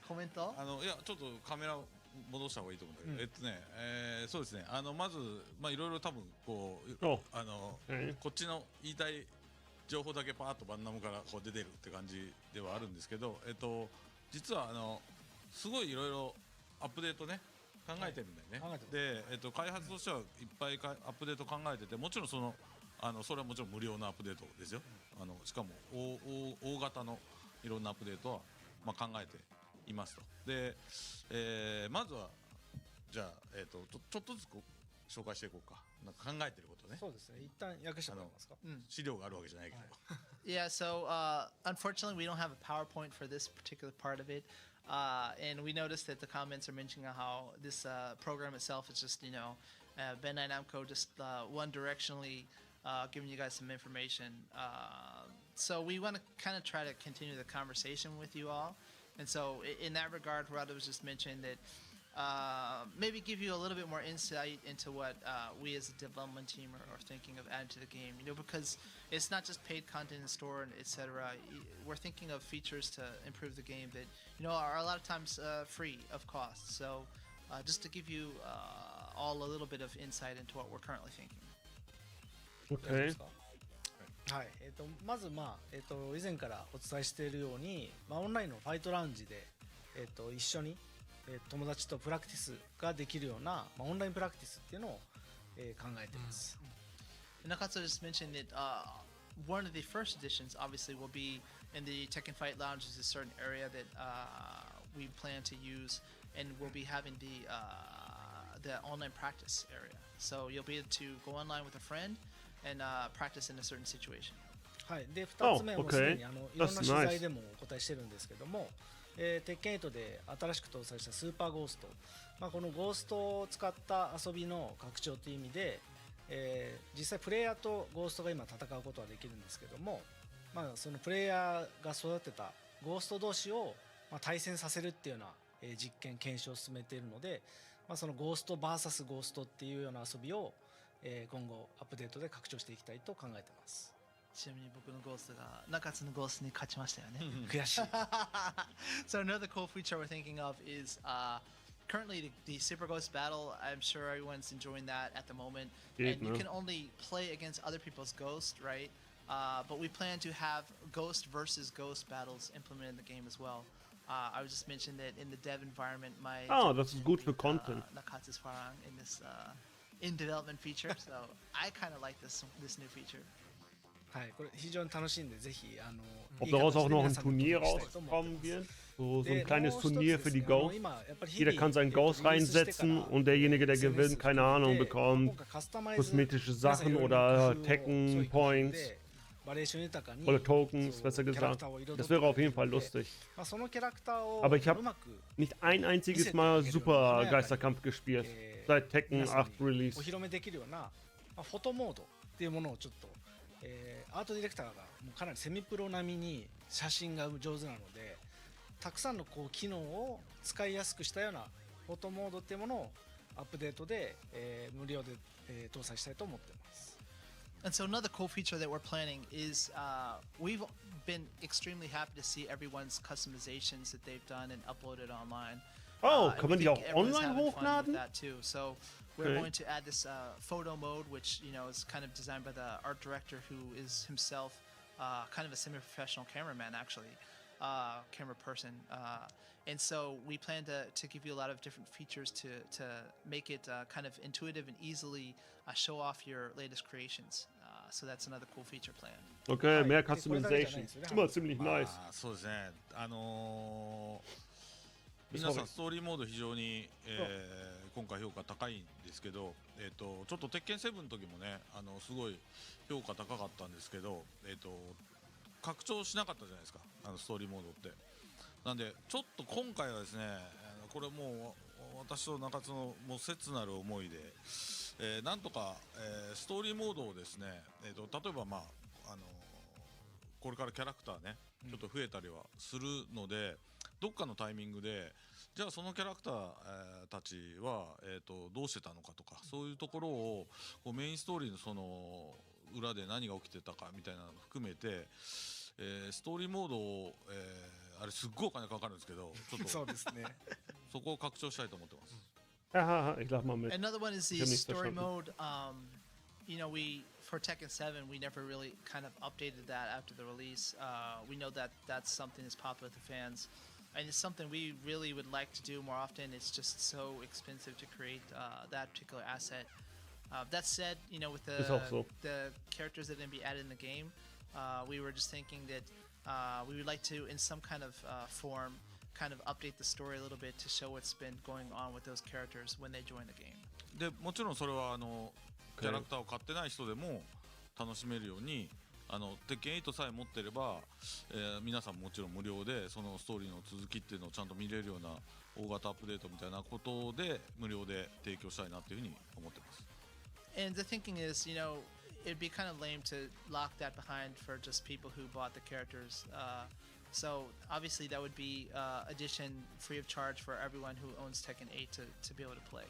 コメント？
いやちょっとカメラ戻した方がいいと思うんだけど、そうですね。まずいろいろ多分こうこっちの言いたい情報だけパーッとバンナムからこう出てるって感じではあるんですけど、実はすごいいろいろアップデートね考えてるんだよね。で、開発としてはいっぱいアップデート考えてて、もちろんそれはもちろん無料のアップデートですよ。しかも大型のいろんなアップデートは考えていますと。で、まずはじゃあちょっとずつ紹介していこうか。なんか考えてることね。
そうですね。一旦訳してもらえますか。
資料があるわけじゃないけど。
Yeah, so unfortunately we don't have a PowerPoint for this particular part of it. And we noticed that the comments are mentioning how this program itself is just, Bandai Namco just one directionally giving you guys some information. So we want to kind of try to continue the conversation with you all. And so in that regard, Rado was just mentioned that maybe give you a little bit more insight into what we as a development team are thinking of adding to the game, because it's not just paid content in store and etc. We're thinking of features to improve the game that are a lot of times free of cost. So just to give you all a little bit of insight into what we're currently thinking.
Okay.
はい、まず以前からお伝えしているように、オンラインのファイトラウンジで一緒に友達とプラクティスができるような、オンラインプラクティスっていうのを考えています。
Nakatsu just mentioned that one of the first editions obviously will be in the Tekken Fight Lounge. Is a certain area that we plan to use, and we'll be having the the online practice area. So you'll be able to go online with a friend and practice in a certain situation.
はい、で2つ目はもうすでにいろんな
That's
取
nice.
材でもお答えしてるんですけども、テッケン8で新しく搭載したスーパーゴースト、このゴーストを使った遊びの拡張という意味で、実際プレイヤーとゴーストが今戦うことはできるんですけども、そのプレイヤーが育てたゴースト同士を対戦させるっていうような実験検証を進めているので、そのゴースト VS ゴーストっていうような遊びを今後アップデートで拡張していきたいと考えてます。
ちなみに僕のゴーストが中津のゴーストに勝ちましたよね。
悔しい。
So another cool feature we're thinking of is currently the Super Ghost battle. I'm sure everyone's enjoying that at the moment. And you can only play against other people's ghosts, right? But we plan to have ghost versus ghost battles implemented in the game as well. I was just mentioning that in the dev environment, my
das ist gut für Content.
Nakatsu's Farang in this in development feature. So I kind of like this new feature.
はい、これ非常に楽しいんでぜひ
Ob daraus auch noch ein Turnier rauskommen wird? So ein kleines Turnier für die Ghosts. Jeder kann seinen Ghost reinsetzen und derjenige, der gewinnt, keine Ahnung, bekommt kosmetische Sachen oder Tekken Points oder Tokens, besser gesagt. Das wäre auf jeden Fall lustig. Aber ich habe nicht ein einziges Mal Super Geisterkampf gespielt seit Tekken 8 Release.
お披露目できるようなフォトモードっていうものをちょっとアートディレクターがもうかなりセミプロ並みに写真が上手なので、たくさんのこう機能を使いやすくしたようなフォトモードっていうものをアップデートで、無料で、搭載したいと思っています。
And so another cool feature that we're planning is we've been extremely happy to see everyone's customizations that they've done and uploaded online.
Kann man die auch online hochladen?
That too. So we're going to add this photo mode, which is kind of designed by the art director, who is himself kind of a semi-professional cameraman, actually, camera person. And so we plan to give you a lot of different features to make it kind of intuitive and easily show off your latest creations. So that's another cool feature plan.
Okay, mehr Customization. Immer ziemlich nice.
そうですね。皆さんストーリーモード非常に、今回評価高いんですけど、ちょっと鉄拳7の時もねすごい評価高かったんですけど、拡張しなかったじゃないですかストーリーモードって。なんでちょっと今回はですねこれもう私と中津のもう切なる思いで、なんとか、ストーリーモードをですね、例えばこれからキャラクターねちょっと増えたりはするので、どっかのタイミングでじゃあそのキャラクター、たちは、どうしてたのかとか、そういうところをこうメインストーリーのその裏で何が起きてたかみたいなのを含めて、ストーリーモードを、あれすっごいお金かかるんですけど、ちょっと
そうですね。
そこを拡張したいと思ってます。
Haha, ich lach mal mit.
Another one is
Ich
the
hab nichts
story
verstanden.
mode. We for Tekken 7 we never really kind of updated that after the release. We know that that's something that's popular with the fans, and it's something we really would like to do more often. It's just so expensive to create that particular asset. That said, with the characters that are going to be added in the game, we were just thinking that we would like to, in some kind of form, kind of update the story a little bit to show what's been going on with those characters when they join the game.
でもちろんそれはキャラクターを買ってない人でも楽しめるように鉄拳8さえ持ってれば、皆さんもちろん無料でそのストーリーの続きっていうのをちゃんと見れるような大型アップデートみたいなことで無料で提供したいなっていうふうに思ってます。
And the thinking is, it'd be kind of lame to lock that behind for just people who bought the characters. So obviously that would be addition free of charge for everyone who owns Tekken 8 to be able to play.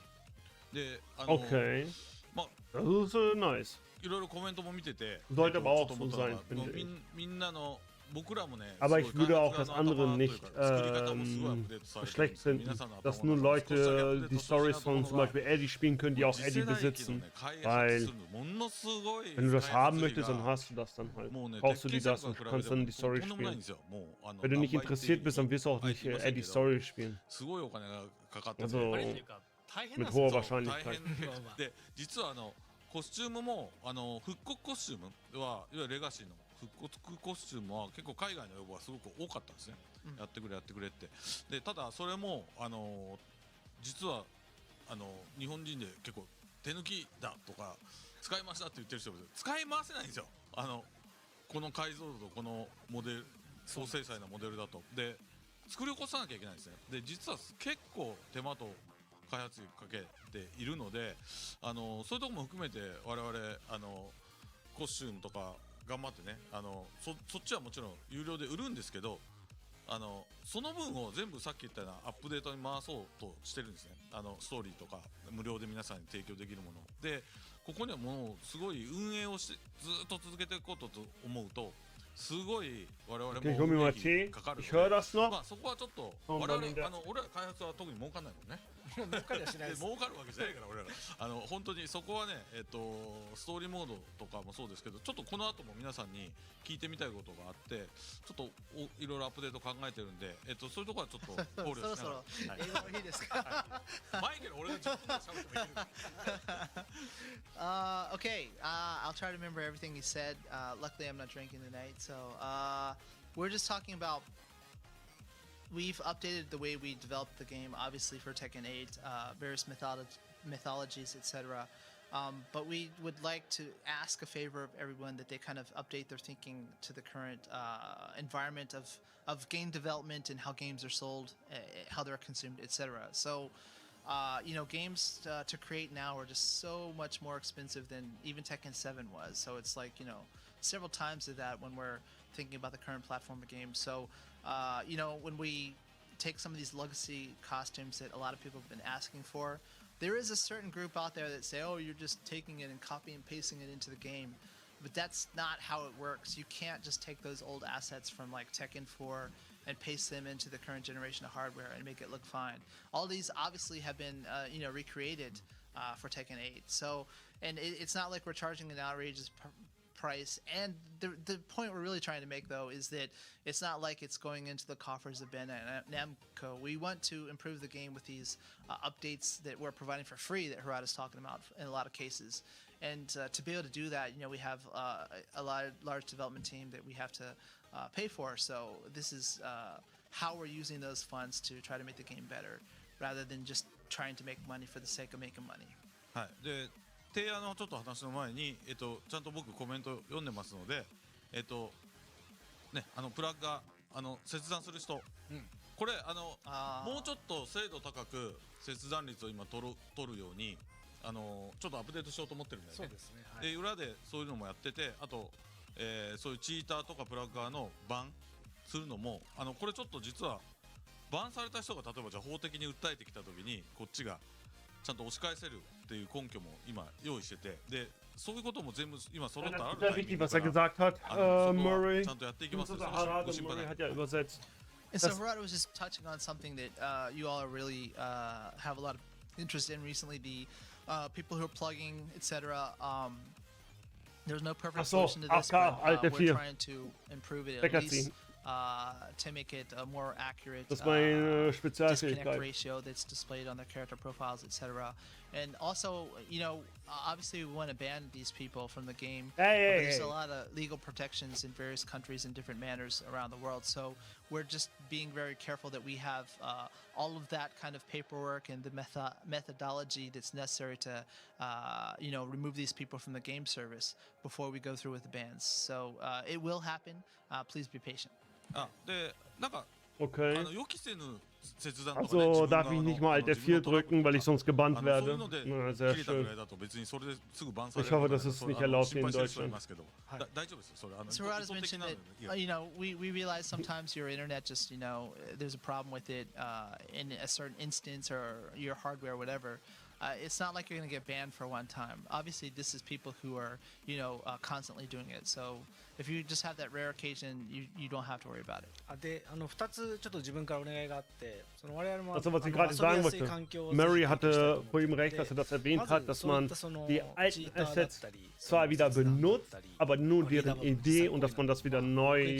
で
Okay. Das ist nice.
いろいろコメントも見てて、
Sollte aber auch so sein,
もう
finde ich.
みんなの僕らもね、
Aber
す
ich
ごい
würde auch
開
das
発側
andere
の頭という
nicht
か作り方もすごいアップデートされてるん
schlecht
ですよ。
finden,
皆さんの頭
dass
の
nur
少しだけアップ
Leute
デー
die
トしてほしい
Stories
なと思
von
う
zum
のは
Beispiel Eddy spielen können, die auch
次
Eddy
世代機の
besitzen.
ね開発
Weil
するのものすごい
wenn du das
開
haben
発費
möchtest, dann
が
hast du das dann halt.
もうね、
Brauchst du
鉄
die
拳
das
7
und
から比べ
kannst
て
dann
も
die
とん
Story
でもないん
spielen.
ですよ。もう
Wenn du
何
nicht
倍って
interessiert bist, dann wirst du auch
言い
nicht
ません
Eddy
けど
Story spielen.
すごいお金がかかってて、
Also
あれっていうか大変なん
mit
ですよ。
hoher
そう大
Wahrscheinlichkeit.
変で、実はコスチュームも復刻コスチュームはいわゆるレガシーの復刻コスチュームは結構海外の要望がすごく多かったんですね、やってくれって。でただそれも実は日本人で結構手抜きだとか使い回しだって言ってる人もいる。使い回せないんですよ。この解像度とこのモデル高精細なモデルだと。で作り起こさなきゃいけないんですね。で実は結構手間と開発費かけているので、そういうところも含めて我々コスチュームとか頑張ってね、そっちはもちろん有料で売るんですけど、その分を全部さっき言ったようなアップデートに回そうとしてるんですね。ストーリーとか無料で皆さんに提供できるもので、ここにはもうすごい運営をしてずっと続けていこうと思うとすごい我々も運営費かかるので、まあそこはちょっと我々俺ら開発は特に儲かんないもんね。
儲かりはしないです。
儲かるわけじゃないから俺ら本当にそこはね、ストーリーモードとかもそうですけど、ちょっとこの後も皆さんに聞いてみたいことがあって、ちょっといろいろアップデート考えてるんで、そういうところはちょっと考慮しながら
そろそろ英語いいですか？
マイケル俺が10分喋ってもいける。
Okay, I'll try to remember everything he said. Luckily, I'm not drinking tonight, so we're just talking about. We've updated the way we developed the game, obviously for Tekken 8, various mythologies, etc. But we would like to ask a favor of everyone that they kind of update their thinking to the current environment of game development and how games are sold, how they're consumed, etc. So, games to create now are just so much more expensive than even Tekken 7 was. So it's like, several times of that when we're thinking about the current platform of games. So, when we take some of these legacy costumes that a lot of people have been asking for, there is a certain group out there that say, oh, you're just taking it and copying and pasting it into the game. But that's not how it works. You can't just take those old assets from like Tekken 4 and paste them into the current generation of hardware and make it look fine. All these obviously have been, recreated for Tekken 8. So, and it's not like we're charging an outrageous price. And the point we're really trying to make, though, is that it's not like it's going into the coffers of Bandai Namco. We want to improve the game with these updates that we're providing for free that Harada's talking about in a lot of cases. And to be able to do that, we have a large development team that we have to pay for. So this is how we're using those funds to try to make the game better, rather than just trying to make money for the sake of making money.
はい。で提案のちょっと話の前に、ちゃんと僕コメント読んでますので、プラグが切断する人、これもうちょっと精度高く切断率を今取るようにちょっとアップデートしようと思ってるんだよね。
そうですね。はい、
で裏でそういうのもやってて、あと、そういうチーターとかプラッガーのバンするのもこれちょっと実はバンされた人が例えばじゃあ法的に訴えてきた時にこっちがちゃんと押し返せるっていう根拠も今用意してて、でそういうことも全部今揃ったらあるタイミングから
gesagt hat,
そこは
Murray.
ちゃんとやっていきますよ。
Murray hat ja übersetzt.
And so Harada was just touching on something that you all are really have a lot of interest in recently, the people who are plugging, etc. There's no perfect solution to this, but we're trying to improve it at least to make it a more accurate disconnect ratio that's displayed on their character profiles, etc. And also, obviously we want to ban these people from the game. There's a lot of legal protections in various countries in different manners around the world. So we're just being very careful that we have all of that kind of paperwork and the methodology that's necessary to, remove these people from the game service before we go through with the bans. So it will happen. Please be patient.
でなんか
Okay.
予期せぬ切断とかね、
Also darf ich nicht mal Alt F4 drücken, weil ich sonst gebannt werde. Na, sehr schön. Ich hoffe, das ist nicht erlaubt hier in Deutschland.
So Harada's mentioned that, we realize sometimes your internet just, there's a problem with it in a certain instance or your hardware or whatever. It's not like you're going to get banned for one time. Obviously, this is people who are, constantly doing it. So if you just have that rare occasion, you don't have to worry about it.
で、2つちょっと自分からお願いがあって、我々も
Also was ich gerade sagen möchte, Murray hatte vorhin recht, dass er das erwähnt hat, dass man die alten Assets zwar wieder benutzt, aber nur deren Idee und dass man das wieder neu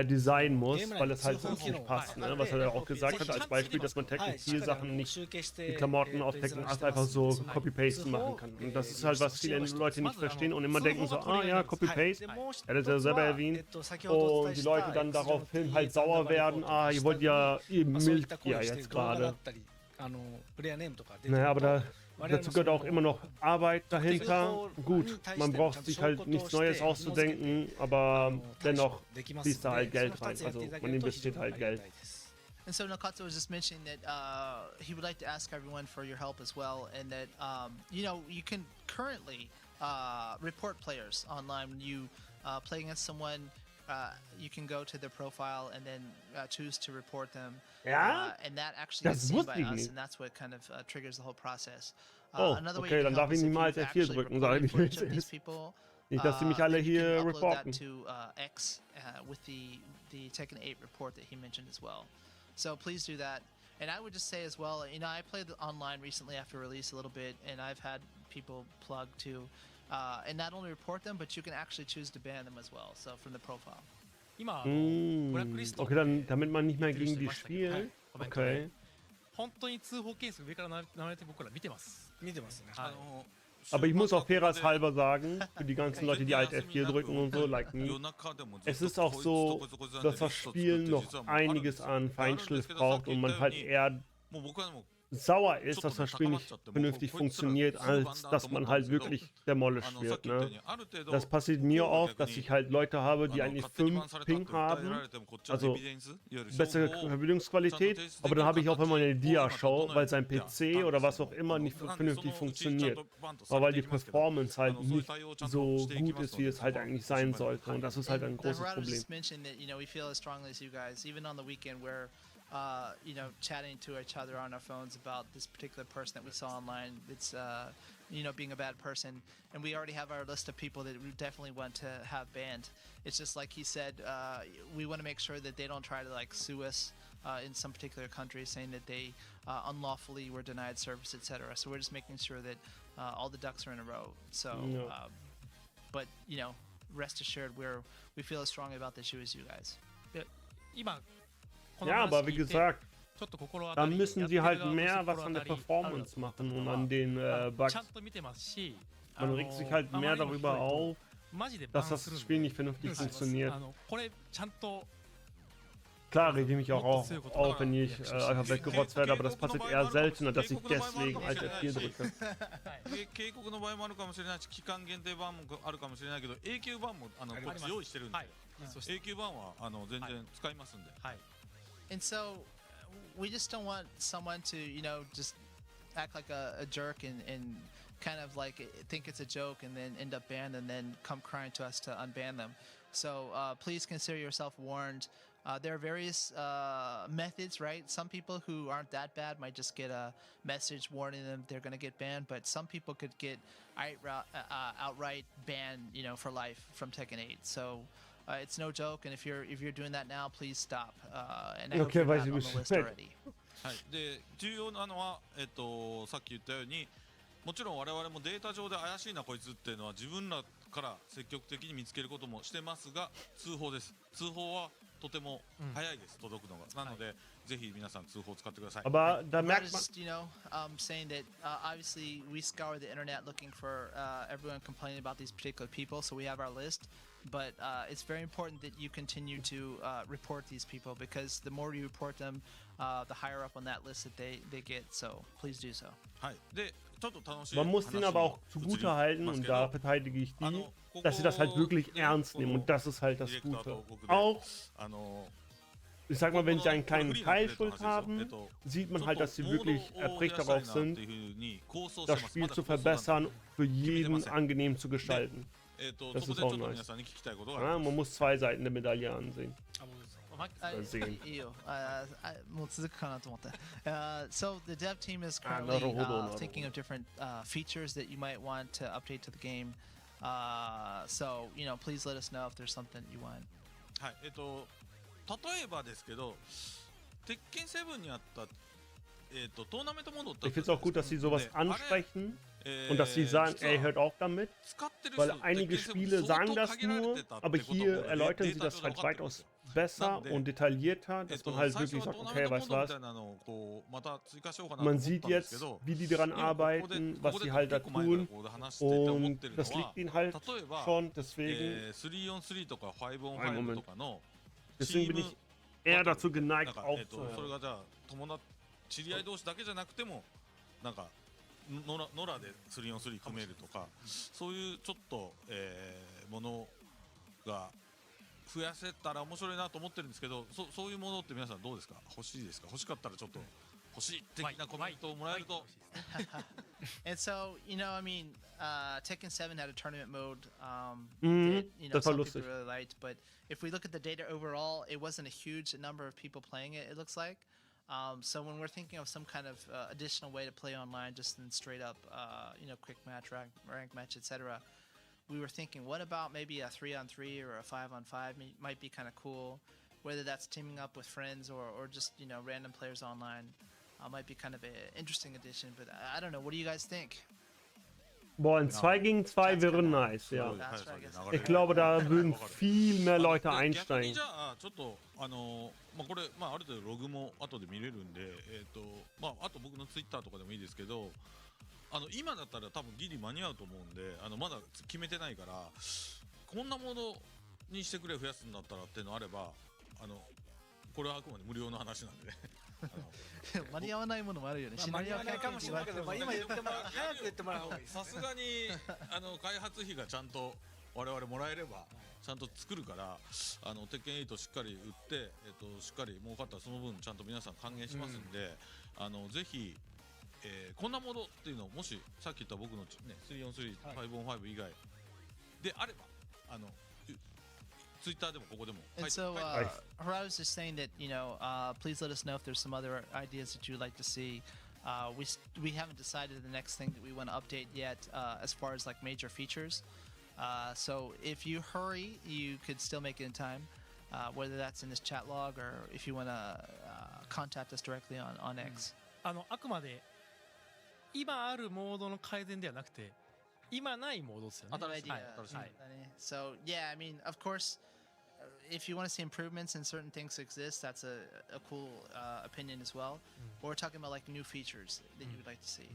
designen muss, weil es halt sonst nicht passt. Ne? Was er ja auch gesagt hat als Beispiel, dass man Tekken 4 Sachen nicht, die Klamotten aus Tekken 8 einfach so Copy-Paste machen kann. Und das ist halt, was viele Leute nicht verstehen und immer denken so, ja, Copy-Paste. Er hat es ja selber erwähnt. Und die Leute dann daraufhin halt sauer werden, ihr wollt ja, ihr mildt ja jetzt gerade.
プレイヤーネームとか出てる
Naja, aber
と
dazu gehört auch immer noch Arbeit dahinter. Gut, man braucht sich halt nichts Neues auszudenken, aber dennoch fließt da halt Geld rein. Also man investiert halt Geld.
And so Nakatsu was just mentioning that he would like to ask everyone for your help as well, and that you can currently report players online. When you play against someone, you can go to their profile and then choose to report them.
Ja?
And that actually
Das
is seen
wusste
by
ich
us,
nicht.
and that's what kind of triggers the whole process.
Oh,
Another way
okay,
you
dann
can help
darf ich
is
nicht
if
mal
you've
F4
actually
drücken, sage ich
recorded
nicht,
footage of
wie
these
es ist.
people.
Nicht, dass sie mich alle
then you
hier
can upload that
reporten.
to X with the Tekken 8 report that he mentioned as well. So please do that. And I would just say as well, I played online recently after release a little bit, and I've had people plug too, and not only report them, but you can actually choose to ban them as well. So from the profile.
今ブラックリスト
Okay, dann, damit man nicht mehr gegen die spielt. Okay.
本当に通報件数上から流れて僕ら見てます。
見てますね。
Aber ich muss auch fairerhalber sagen, für die ganzen Leute, die Alt F4 drücken und so, like me, es ist auch so, dass das Spiel noch einiges an Feinschliff braucht und man halt eher sauer ist, dass das Spiel nicht vernünftig funktioniert, als dass man halt wirklich demolished wird. Ne? Das passiert mir oft, dass ich halt Leute habe, die eigentlich 5 Ping haben, also bessere Verbindungsqualität, aber dann habe ich auch immer eine Dia-Show, weil sein PC oder was auch immer nicht vernünftig funktioniert. Aber weil die Performance halt nicht so gut ist, wie es halt eigentlich sein sollte. Und das ist halt ein großes Problem.
Chatting to each other on our phones about this particular person that we saw online that's, being a bad person. And we already have our list of people that we definitely want to have banned. It's just like he said, we want to make sure that they don't try to sue us in some particular country saying that they unlawfully were denied service, etc. So we're just making sure that all the ducks are in a row. So, but, rest assured, we feel as strongly about the issue as you guys.
で今
Ja, aber wie gesagt, da müssen sie halt mehr was an der Performance machen und an den Bugs. Man regt sich halt mehr darüber auf, dass das Spiel nicht vernünftig funktioniert. Klar rege ich mich auch auf, wenn ich einfach weggerotzt werde, aber das passiert eher seltener, dass ich deswegen Alt F4 drücke.
警告の場合もあるかもしれないし、期間限定版もあるかもしれないけど、永久版もこっち用意してるんで、永久版は全然使いますんで。
And so we just don't want someone to, just act like a jerk and kind of think it's a joke and then end up banned and then come crying to us to unban them. So please consider yourself warned. There are various methods, right? Some people who aren't that bad might just get a message warning them they're going to get banned, but some people could get outright banned, for life from Tekken 8. So it's no joke, and if you're doing that now, please stop. And I hope you're not on the list already.
はい。で、重要なのはさっき言ったように、もちろん我々もデータ上で怪しいなこいつっていうのは自分らから積極的に見つけることもしてますが、通報です。通報はとても早いです、届くのが。なので、ぜひ皆さん通報を使ってください。
Aber da merkt man,
saying that obviously we scour the internet looking for everyone complaining about these particular people, so we have our list. But it's very important that you continue to report these people because the more you report them, the higher up on that list that they get. So please do so.
はい。で、ちょっと楽しい。
man muss ihnen aber auch zugute halten, und da verteidige ich die, dass sie das halt wirklich ernst nehmen, und das ist halt das Gute. Auch, ich sag mal, wenn sie einen kleinen Teil Schuld haben, sieht man halt, dass sie wirklich erpicht darauf sind, das Spiel zu verbessern, für jeden angenehm zu gestalten. Das ist auch nice. Ja, man muss 2 Seiten der Medaille ansehen.
So the dev team is currently thinking of different features that you might want to update to the game. So please let us know if there's something you want.
はい。例えばですけど、鉄拳7にあったトーナメントモードって。
Ich finde es auch gut, dass sie sowas ansprechen. Und dass sie sagen, ey, hört auf damit, weil einige Spiele sagen das nur, aber hier erläutern sie das halt weitaus besser und detaillierter, dass man halt wirklich sagt, okay, weißt du was, man sieht jetzt, wie die daran arbeiten, was sie halt da tun, und das liegt ihnen halt schon, deswegen, einen Moment, deswegen bin ich eher dazu geneigt aufzuhören.
知り合い同士だけじゃなくてもなんか野良で 3on3 組めるとか、そういうちょっと、ものが増やせたら面白いなと思ってるんですけど、そういうものって皆さんどうですか？欲しいですか？欲しかったらちょっと欲しい的なコメントをもらえると。
And so, I mean, Tekken 7 had a tournament mode
Mhm,
that,
das war
some
lustig.
people really liked. But if we look at the data overall, it wasn't a huge number of people playing it, it looks like. So when we're thinking of some kind of additional way to play online, just in straight up, quick match, rank match, etc., we were thinking, what about maybe a 3-on-3 or a 5-on-5 might be kind of cool. Whether that's teaming up with friends or just random players online, might be kind of an interesting addition. But I don't know. What do you guys think?
Boah, ein 2 gegen 2 wäre nice, ja.
That's what I guess.
Ich glaube, da würden viel mehr Leute
逆に
einsteigen.
じゃあちょっとこれ、ある程度ログも後で見れるんで、あと僕のツイッターとかでもいいですけど、今だったら多分ギリ間に合うと思うんで、まだ決めてないから、こんなものにしてくれ増やすんだったらっていうのあれば、これはあくまで無料の話なんで。
間に合わないものもあるよね。
間に合わないかもしれないけど、今言ってもらう早く言ってもらう方がいい。
さすがに開発費がちゃんと我々もらえればちゃんと作るから、鉄拳8しっかり売って、しっかり儲かったらその分ちゃんと皆さん還元しますんで、ぜひ、こんなものっていうのをもしさっき言った僕の、ね、3on3、5on5 以外であればツイッターでもここでも書い
And
て
so,
書いて
Harai was just saying that, please let us know if there's some other ideas that you'd like to see. We haven't decided the next thing that we want to update yet, as far as like major features. So if you hurry, you could still make it in time, whether that's in this chat log or if you want to contact us directly on X.
あくまで今あるモードの改善ではなくて、今ないモードですよね。
Good idea.
はい
So yeah, I mean, of course, if you want to see improvements and certain things exist, that's a cool opinion as well. But we're talking about like new features that you would like to see.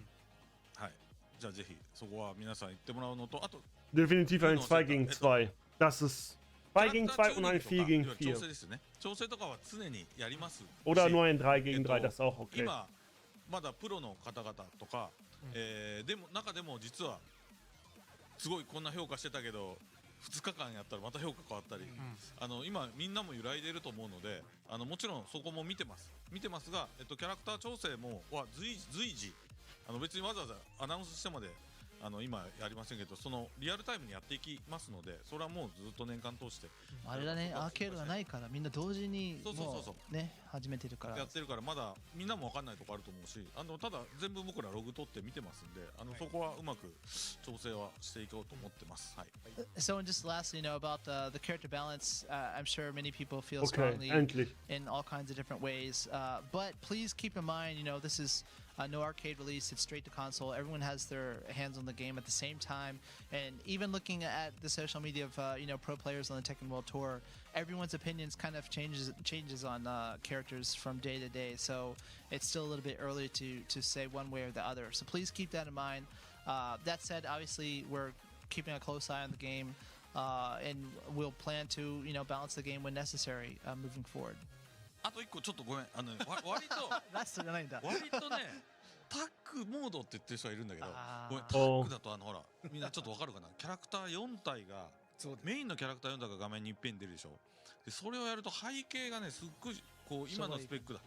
はい、じゃあぜひそこは皆さん言ってもらうのと、あと
Definitiv ein 2 gegen 2. Das ist 2 gegen 2 und ein 4 gegen
調
4.
整ですよね。調整とかは常にやりますし。
Oder nur ein 3 gegen 3, das ist auch okay.
今まだプロの方々とか、でも中でも実はすごいこんな評価してたけど2日間やったらまた評価変わったり、今みんなも揺らいでいると思うので、もちろんそこも見てますが、キャラクター調整も随時別にわざわざアナウンスしてまで今やりませんけど、そのリアルタイムにやっていきますので、それはもうずっと年間通して
あれだね、アーケードがないからみんな同時にもうね始めてるから
やってるから、まだみんなも分かんないとこあると思うし、ただ全部僕らログ取って見てますんで、そこはうまく調整はしていこうと思ってます。はい。
So and just lastly, about the character balance, I'm sure many people feel
Okay,
strongly
endlich.
in all kinds of different ways. But please keep in mind, this is no arcade release, it's straight to console. Everyone has their hands on the game at the same time. And even looking at the social media of pro players on the Tekken World Tour, everyone's opinions kind of changes on characters from day to day. So it's still a little bit early to say one way or the other. So please keep that in mind. That said, obviously we're keeping a close eye on the game, and we'll plan to balance the game when necessary moving forward.
あと1個ちょっとごめん、割と
ラストじゃないんだ。
割とねタッグモードって言ってる人がいるんだけど、ごめん、タッグだとほらみんなちょっとわかるかな、キャラクター4体がメインのキャラクター4体が画面にいっぺんに出るでしょ。でそれをやると背景がねすっごいこう今のスペックだ、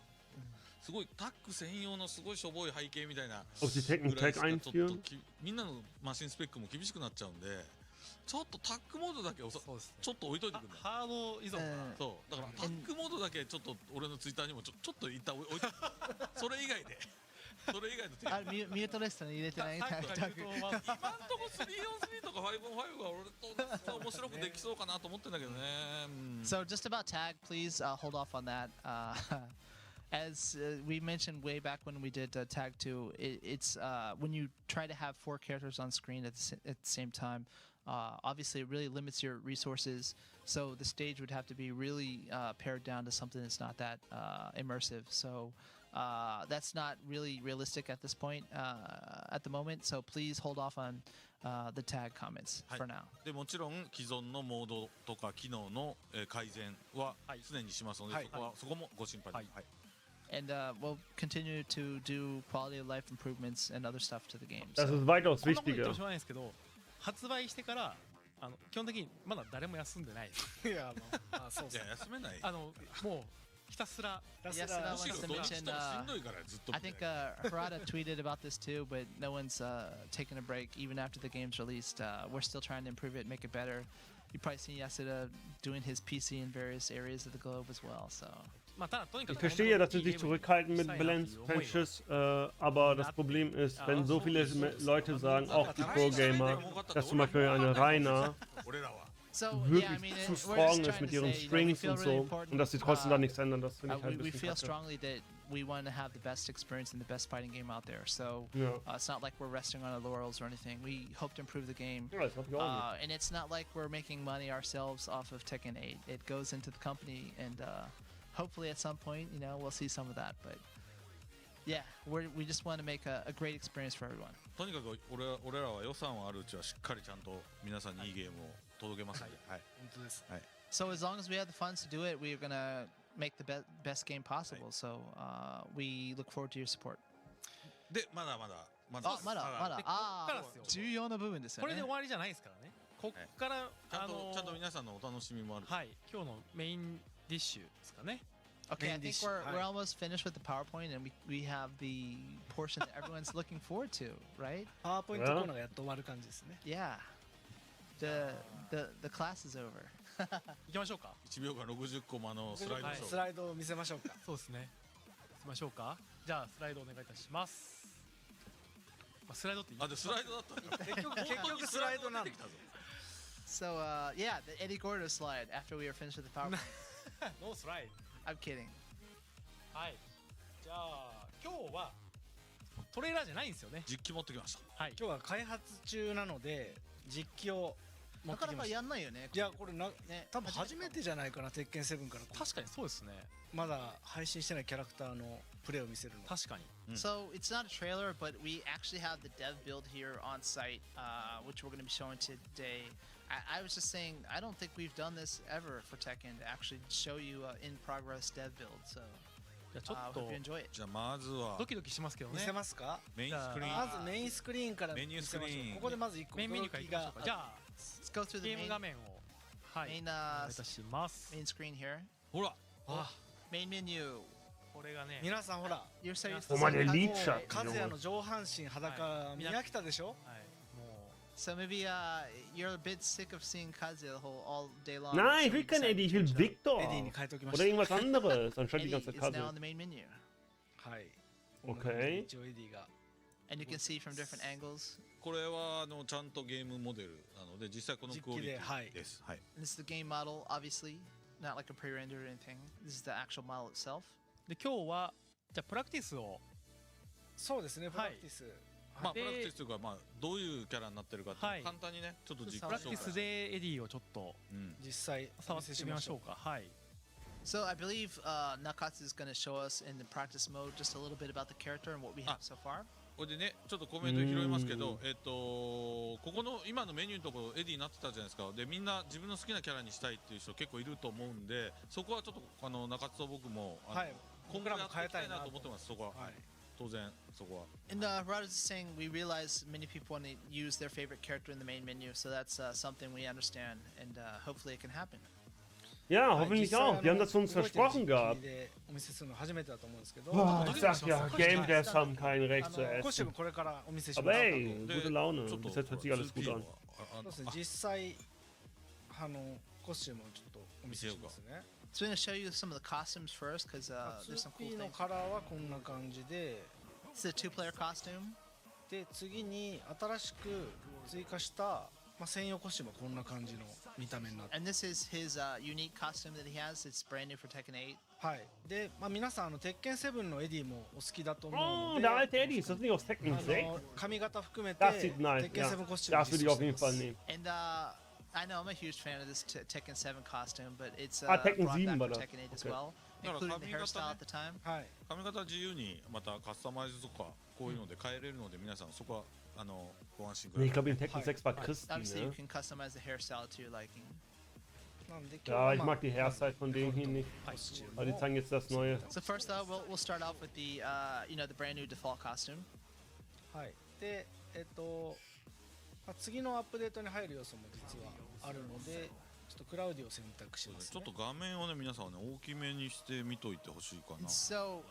すごいタッグ専用のすごいしょぼい背景みたいな
Ob die Tekken
ぐらい
Tag
しかちょっと
einführen?
みんなのマシンスペックも厳しくなっちゃうんで、ちょっとタッグモードだけ
そうですね、
ちょっと置いといてくんだよ。
ハード依存が
そうだからタッグモードだけちょっと俺のツイッターにもちょっと一旦置いてそれ以外でそれ以外のテーマ
ミュートレストに入れてないタグ。
今んとこ 3on3 とか 5on5 が俺と面白くできそうかなと思ってんだけどね。
So just about tag, please hold off on that. As we mentioned way back when we did Tag 2, it's when you try to have 4 characters on screen at the same time, obviously it really limits your resources, so the stage would have to be really pared down to something that's not that immersive. So that's not really realistic at this point, at the moment, so please hold off on the tag comments for now.
でもちろん既存のモードとか機能の改善は常にしますので、そこもご心配です。はい。
And we'll continue to do quality of life improvements and other stuff to the game.
Das
So,
ist weitaus
こんなこと言って
wichtiger.
もしょうがないんですけど、発売してから基本的にまだ誰も休んでないです。
いやそう
いや休めない。
もうひたすら
Yes,
む
wants
しろ
to
どっち
mention.
ともしんどいからずっと
I
見て
think Harada tweeted about this too, but no one's taken a break even after the game's released. We're still trying to improve it, make it better. You've probably seen Yasuda doing his PC in various areas of the globe as well. So
まあただとにか
Ich
く
verstehe, dass sie sich zurückhalten mit Balance Patches, aber das Problem ist, wenn so viele Leute sagen, auch die Pro-Gamer, dass zum Beispiel eine Rainer
俺らは
So yeah, I mean,
wirklich zu
we're
strong
just
ist
trying
mit
to
ihren
say, we
Strings
feel
und
really
so
important.
und dass sie trotzdem da nichts ändern, das finde ich halt ein
We
bisschen
feel
kacke.
strongly that we want to have the best experience and the best fighting game out there. So
Ja.
it's not like we're resting on our laurels or anything. We hope to improve the game.
Ja, das hab ich auch nicht.
And it's not like we're making money ourselves off of Tekken 8. It goes into the company, and hopefully at some point, we'll see some of that. But yeah, we just want to make a great experience for everyone.
とにかく俺らは予算はあるうちはしっかりちゃんと皆さんにいいゲームを届けますので、はい、
本当です。
So as long as we have the funds to do it, we're gonna make the best game possible. So we look forward to your support.
でまだまだ
まだ
こっからっすよ。
重要な部分ですよね。
これで終わりじゃないですからね。こっから
ちゃんと皆さんのお楽しみもある。
はい、今日のメインディッシュですかね。
Okay, I think
dish.
we're almost finished with the PowerPoint, and we have the portion that everyone's looking forward to, right?
パワーポイントコーナーがやっと終わる感じですね。
Yeah. The class is over.
行きましょうか。
1秒間60コマのスライド
はい
ショー。
スライドを見せましょうか。
そうですね。行きましょうか。じゃあスライドお願いいたします。スライドって言い
あでスライドだったんだ。
結局スライドなんだ。
So yeah, the Eddy Gordo slide after we are finished with the PowerPoint.
ノースライ
I'm kidding.
ド。はい。じゃあ今日はトレーラーじゃないんですよね。
実機持ってきました。
はい。
今日は開発中なので実機を持
なかなか
ってきました。
やんないよね。
いやこれ
ね
多分初めてじゃないかな、鉄拳7から
確かにそうですね。
まだ配信してないキャラクターのプレイを見せるの。
確かに。
So it's not a trailer, but we actually have the dev build here on site, which we're going to be showing today. I was just saying, I don't think we've done this ever for Tekken to actually show you in progress dev build. So
じゃあちょっ
hope
と
you enjoy it.
じゃあまずは
ドキドキしますけどね。
見せますか？
メインスクリーン。
まずメインスクリーンから見せましょう。
メニュースクリーン
ここでまず1個
メインメニューから行きましょうか。じゃあ
Let's go through the
ゲーム
main,
画面をはい
main,
お願いいたします。
main screen here.
ほら
あ、
Main menu.
これがね。
皆さんほら、
You're saying
お前ね、
so
リーチャーって
和也の上半身裸見飽きたでしょ？
はい。も
maybe you're a bit sick of seeing Kazuya all day long.
Nein,
so
ich will
we
kein
decided
Eddy, ich
to
will
change it up.
Victor.
エディに変えておきまし
Oder irgendwas anderes, anstatt die
Eddy
ganze
is
Zeit
now
Kasse.
in the main menu.
た。はい。
Okay.
一応エディが
And you can see from different angles.
これはちゃんとゲームモデルなので実際このクオリティです。はい。
And this is the game model, obviously, not like a pre-render or anything. This is the actual model itself.
で今日はじゃあプラクティスを
そうですね、プラクティス。
まあプ
で
ラクティスというかまあどういうキャラになってるかって
はい
簡単にねちょっと実況
プラクティスでエディをちょっと
うん
実際
触ってみましょうか。はい
So I believe Nakatsu is going to show us in the practice mode just a little bit about the character and what we have so far.
これでねちょっとコメント拾いますけどここの今のメニューのところエディになってたじゃないですか。でみんな自分の好きなキャラにしたいっていう人結構いると思うんでそこはちょっと中津と僕も
はい
今後やっていきたいなと思ってます。そこは
はい
当然そこは
And Harada is saying we realize many people want to use their favorite character in the main menu, so that's something we understand, and hopefully it can happen.
Ja, hoffentlich auch. Die haben das uns versprochen gehabt.
お見せするの初めてだと思うんですけど、
Oh, ich sag ja, Game Devs haben kein Recht zu
コスチュー
essen.
ムこれからお見せします。
Aber ey,
で
gute Laune.
ちょっと
Bis jetzt hört sich alles gut an.
そうですね、実際コスチュームをちょっとお見せしますね。
So we're going to show you some of the costumes first, because there's some cool
2P の
things.
カラーはこんな感じで、
It's a two-player costume.
で次に新しく追加した専用コスチュームはこんな感じの見た目になって、
And this is his unique costume that he has. It's brand new for Tekken 8.
はい。で、皆さん鉄拳7のエディもお好きだと思う
Oh,
の
der
で、
alte Eddie, ist das nicht aus Tekken 6?
髪型含めて
Das sieht nice.
鉄拳
Ja,
7コスチューム
das würde ich auf jeden Fall nehmen.
And I know I'm a huge fan of this Tekken 7 costume, but it's
Tekken
brought
7
back
war
for
das.
Tekken 8 as
Okay.
well,
Ja,
including the
Kamigata
hairstyle
ne.
at the time.
はい。
髪型自由にまたカスタマイズとかこういうので変えれるので皆さんそこはご安心くだ
Nee,
さ
ich
い。
glaube, in Tekken 6 war Christi,
Obviously, you
ne?
can customize the hairstyle to your liking.
なんで
Ja, ich mag die Hairstyle von denen hier nicht. Aber die zeigen jetzt das Neue.
So first off, we'll start off with the the brand new default costume.
はい。で、次のアップデートに入る要素も実はあるので、ちょっとクラウディを選択します、ね。
ちょっと画面をね皆さんね大きめにして見といてほしいかな。
So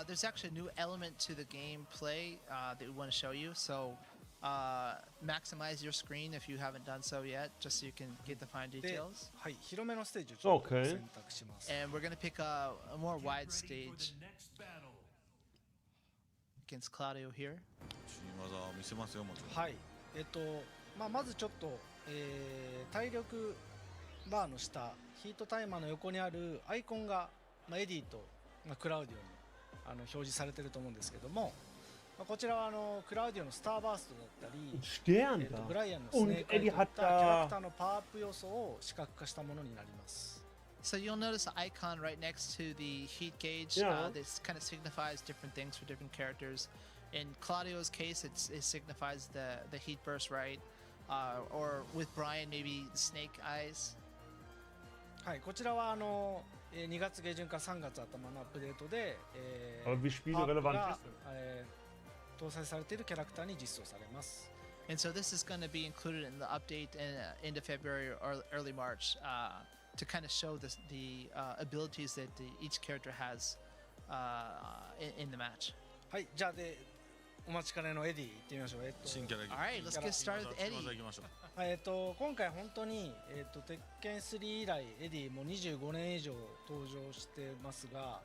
there's actually a new element to the gameplay that we want to show you. So maximize your screen if you haven't done so yet, just so you can get the fine
で、
details.
はい、広めのステージをちょっと
Okay.
選択します。
And we're gonna pick a more wide stage against Claudio here.
新技を見せますよもちろん。
はい。まずちょっと、体力バーの下、ヒートタイマーの横にあるアイコンが、エディと、クラウディオに表示されてると思うんですけども、こちらはクラウディオのスターバーストだったり、
Stern da.
ブライアンのスネークアイといったキャラクターのパワーアップ要素を視覚化したものになります。
So you'll notice the icon right next to the heat gauge.
Yeah.
This kind of signifies different things for different characters. In Claudio's case, it signifies the heat burst, right? Or with Brian, maybe snake eyes.
はい、こちらは2月下旬から3月頭のアップデートで、
Aber wie
パワーアップ
spielrelevant
が
ist das?、
搭載されているキャラクターに実装されます。
And so this is going to be included in the update in end of February or early March to kind of show the abilities that each character has in the match.
はい、じゃあでお待ちかねのエディ行ってみましょう。
新キャラ
All right, let's get started with
新
Eddy.
技いきましょう。
今回本当に、鉄拳3以来エディもう25年以上登場してますが、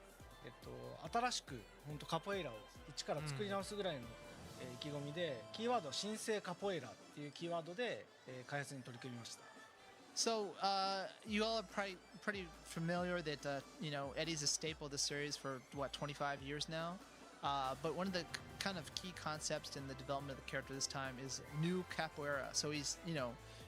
新しく本当カポエイラを一から作り直すぐらいの、意気込みでキーワードは新生カポエイラっていうキーワードで、開発に取り組みました。
So you all are probably pretty familiar that Eddie's a staple of the series for 25 years now. But one of the kind of key concepts in the development of the character this time is new capoeira. So he's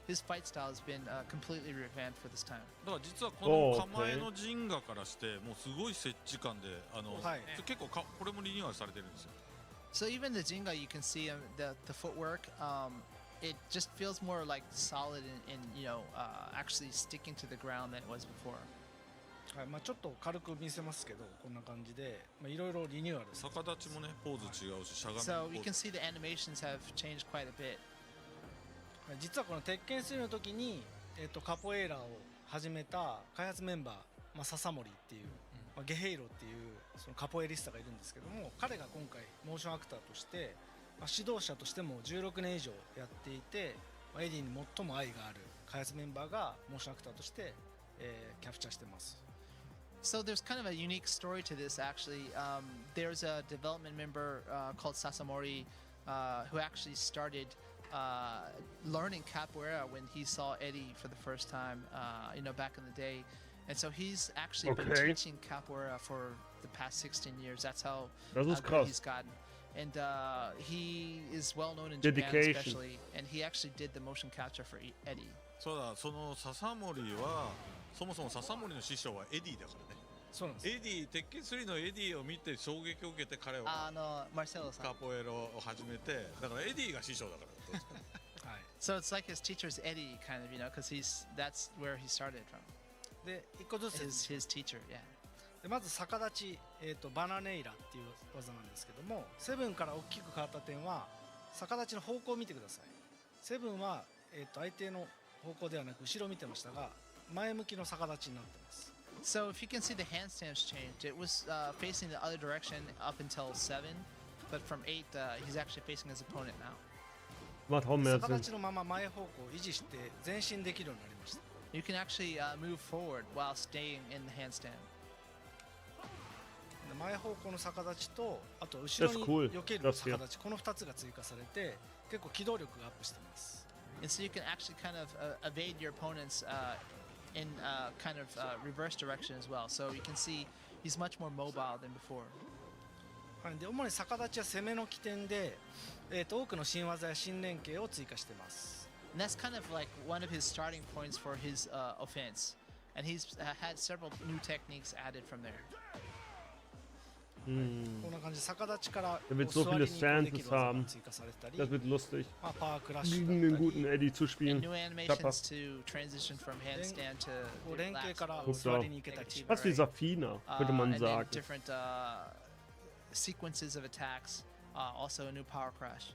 his fight style has been completely revamped for this time.
だから実はこの構えのジンガからしてもうすごい接地感で
はい
結構これもリニューアルされてるんですよ。
So even the Jinga, you can see the footwork. It just feels more like solid and actually sticking to the ground than it was before.
はい、ちょっと軽く見せますけどこんな感じでいろいろリニューアル。
逆立ちもねポーズ違うししゃがみ
So
ポ
you
ー
can
ズ
see the animations have changed quite a bit.
実はこの鉄拳3の時に、カポエイラを始めた開発メンバー、笹森っていう、ゲヘイロっていうそのカポエリスタがいるんですけども、彼が今回モーションアクターとして、指導者としても16年以上やっていて、エディに最も愛がある開発メンバーがモーションアクターとして、キャプチャーしてます。
So there's kind of a unique story to this actually. There's a development member called Sasamori who actually started learning capoeira when he saw Eddie for the first time, back in the day. And so he's actually been
Okay.
teaching capoeira for the past 16 years. That's how
Das ist
good
krass.
he's gotten. And he is well known in
Dedication.
Japan especially. And he actually did the motion capture for Eddie.
そうだその笹森はそもそも笹森の師匠はエディだからね。
そうなんです。
エディ鉄拳3のエディを見て衝撃を受けて彼は
Marcelo さん。
カポエロを始めてだからエディが師匠だから
はい。
So it's like his teacher's Eddie, kind of, because that's where he started from.
で一個ずつ
His teacher, yeah.
でまず逆立ち、バナネイラっていう技なんですけども、セブンから大きく変わった点は逆立ちの方向を見てください。セブンは、相手の方向ではなく後ろを見てましたが、前向きの逆立ちになってます。
So if you can see the handstands changed, it was facing the other direction up until 7, but from 8, he's actually facing his opponent now.
Macht auch mehr
逆立
Sinn.
ちのまま前方向を維持して前進できるようになりました。
You can actually move forward while staying in the handstand.
で前方向の逆立ちとあと後ろに
That's cool.
避ける逆立ち、この2つが追加されて結構機動力がアップしてます。
And so you can actually kind of evade your opponents in kind of reverse direction as well. So you can see he's much more mobile than before.
はい、で主に逆立ちは攻めの起点で、多くの新技や新連携を追加しています。
And that's kind of like one of his starting points for his offense. And he's had several new techniques added from there.
こんな感じで逆立ちからこ
Er
う
wird so
座
viele
りにこうできる
Stances
技が
haben.
追加されたり、
Das wird lustig.
まあ、パワークラッシュ
Gegen
だ
den
ったり
guten Eddy zu
And
spielen.
new animations to transition from handstand to
こう連携
relaxed
から
pose,
座りに行けたりし
negative
ます。
Fast wie Safina, könnte man
and then
sagen.
different sequences of attacks. Also a new power crash.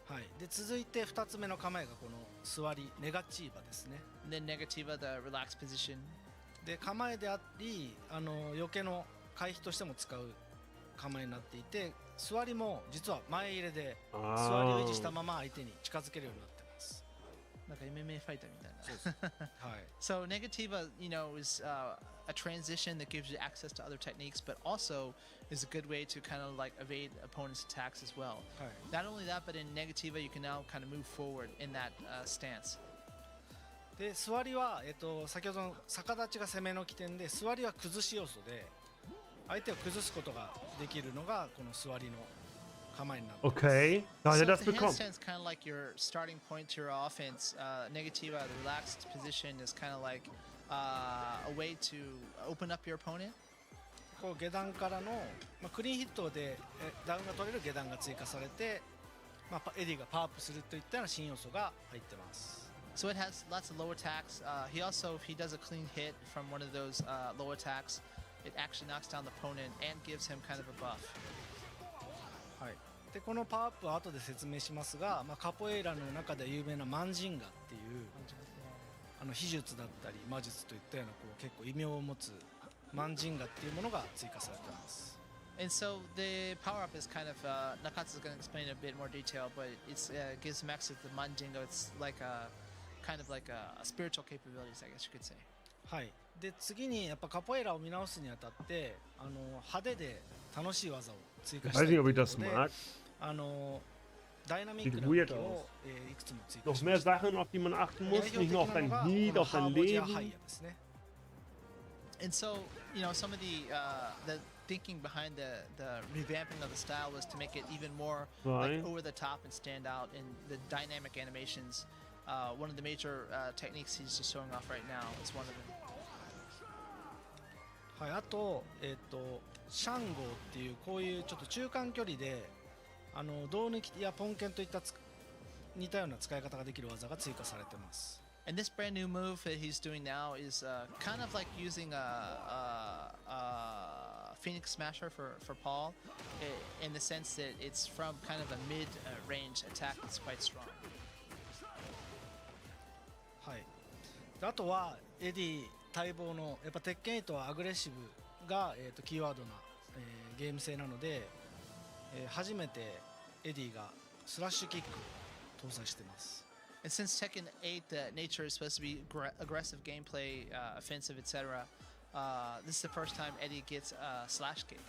はい、で続いて2つ目の構えがこの座りネガチーバですね。
And then negativa, the relaxed position.
で構えであり避けの回避としても使う構えになっていて、座りも実は前入れで座りを維持したまま相手に近づけるようになってます。
Like a MMA fighter みたいな。
はい、
So negativa, is a transition that gives you access to other techniques, but also is a good way to kind of like evade opponents' attacks as well.
はい、
Not only that, but in negativa, you can now kind of move forward in that stance.
で座りは、先ほどの逆立ちが攻めの起点で、座りは崩し要素で相手を崩すことができるのがこの座りの構えになっています。
Okay, da hat
So
er das
the
bekommen.
handstand is kind of like your starting point to your offense. Negativa, the relaxed position, is kind of like a way to open up your opponent.
こう下段からの、クリーンヒットでダウンが取れる下段が追加されて、エディがパワーアップするといったような新要素が入ってます。
So it has lots of low attacks. He also, if he does a clean hit from one of those low attacks, it actually knocks down the opponent and gives him kind of a buff.
はい、でこのパワーアップは後で説明しますが、カポエイラの中で有名なマンジンガっていう秘術だったり魔術といったようなこう結構異名を持つマンジンガっていうものが追加されています。
And so the power up is kind of Nakatsu is going to explain in a bit more detail, but it gives him access to the Mandingo. It's like a kind of like a spiritual capabilities, I guess you could say.
はい、で次にやっぱカポエイラを見直すにあたって派手で楽しい技を追加
Ich
した
weiß
い
nicht,
と
ob
いう
ich
こと
das
で
mag.
ダイナミックな
Sieht
動
weird
き
aus.
をいくつも追加
Noch
し
mehr
ました。
Sachen, auf die man achten
代
muss,
表
nicht
的
nur
な
auf
の
dein
が
Heat,
この
auf
ハ
dein
ーボジアハイヤ
Leben.
ですね。
And so, some of the thinking behind the revamping of the style was to make it even more
Right.
like over the top and stand out in the dynamic animations. One of the major techniques he's just showing off right now is one of them.
はい、あと、シャンゴーっていうこういうちょっと中間距離で胴抜きやポンケンといった似たような使い方ができる技が追加されてます。
And this brand new move that he's doing now is kind of like using a Phoenix Smasher for Paul, in the sense that it's from kind of a mid-range attack that's quite strong.
はい、であとはエディ待望のやっぱ鉄拳8はアグレッシブが、キーワードな、ゲーム性なので、初めてエディがスラッシュキックを搭載しています。
And since Tekken 8, the nature is supposed to be aggressive gameplay, offensive, etc., this is the first time Eddy gets a slash kick.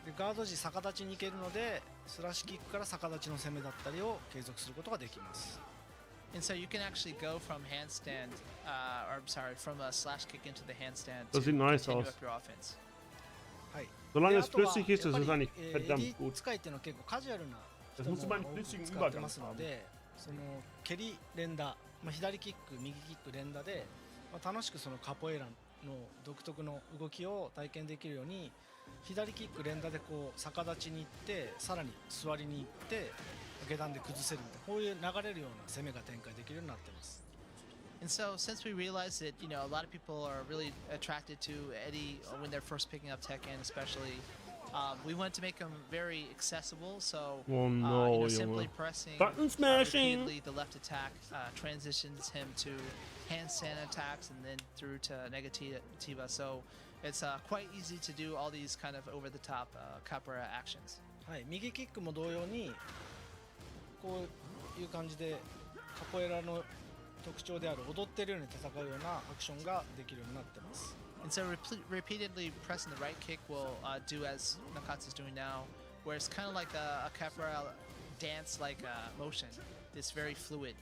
でガード時逆立ちに行けるのでスラッシュキックから逆立ちの攻めだったりを継続することができます。
And so you can actually go from handstand, from a slash kick into the handstand to
Das sieht nice
continue
aus.
up your offense.
はい、
Solange
で
es
あとは
flüssig ist,
やっ
ist
ぱ
es
り
eigentlich
エデ
verdammt
ィ
gut.
使いっていうのは結構カジュアルな
Das
人も
muss immer einen
多く
flüssigen
使って
Übergang
ますの
haben.
で、その蹴り連打、左キック右キック連打で、楽しくそのカポエイラの独特の動きを体験できるように左キック連打でこう逆立ちに行ってさらに座りに行って下段で崩せるみたいなこういう流れるような攻めが展開できるようになっています。
And so, since we realized that a lot of people are really attracted to Eddy when they're first picking up Tekken, especially, we wanted to make him very accessible. So,
Oh no,
simply
Junge.
pressing
Button smashing.
repeatedly the left attack transitions him to handstand attacks and then through to negativa. So, it's quite easy to do all these kind of over-the-top capoeira actions.
はい、右キックも同様にこういう感じでカポエラの特徴である踊ってるように戦うようなアクションができるようになってます。
And so repeatedly pressing the right kick will do as Nakatsu's doing now, where it's kind of like a capoeira dance-like motion. It's very fluid.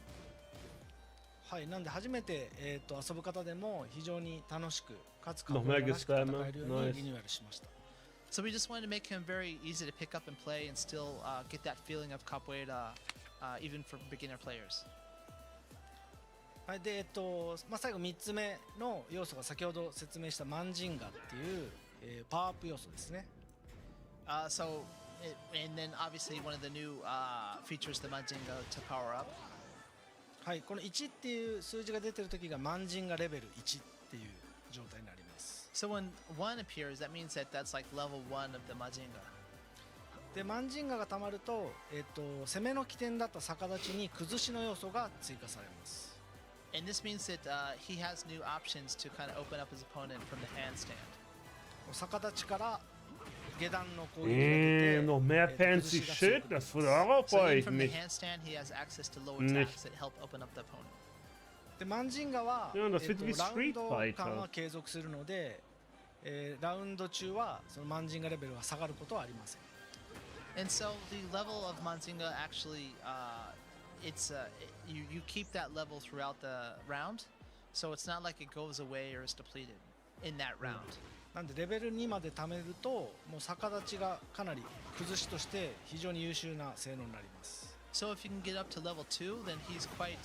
はい、なんで初めて、遊ぶ方でも非常に楽しくかつカ
Noch
ポエ
mehr
ラらしく戦
Gespammer.
えるように
Nice.
リニューアルしました。
So we just wanted to make him very easy to pick up and play and still get that feeling of capoeira even for beginner players.
はい、で最後3つ目の要素が先ほど説明したマンジンガっていう、パワーアップ要素ですね。
And then obviously one of the new features, the Majinga to power up.
はい、この1っていう数字が出てる時がマンジンガレベル1っていう状態になります。
So when 1 appears, that means that that's like level 1 of the Majinga.
でマンジンガがたまると、攻めの起点だった逆立ちに崩しの要素が追加されます。
And this means that he has new options to kind of open up his opponent from the handstand.
逆立ちから下段の攻撃が出て、
Noch mehr fancy shit, das darauf
So
war
even
ich
from the
nicht.
handstand, he has access to low
Nicht.
attacks that help open up the opponent.
でマンジンガは、
いやdas wird wie
ラウン
Street
ド
Fighter
間は継続するので、ラウンド中はそのマンジンガレベルが下がることはありません。
And so the level of Manzinga actually, you keep that level throughout the round, so it's not like it goes away or is depleted in that round.
なんでレベル2まで貯めるともう逆立ちがかなり崩しとして非常に優秀な性能になります。
So if you can get up to level 2, then he's quite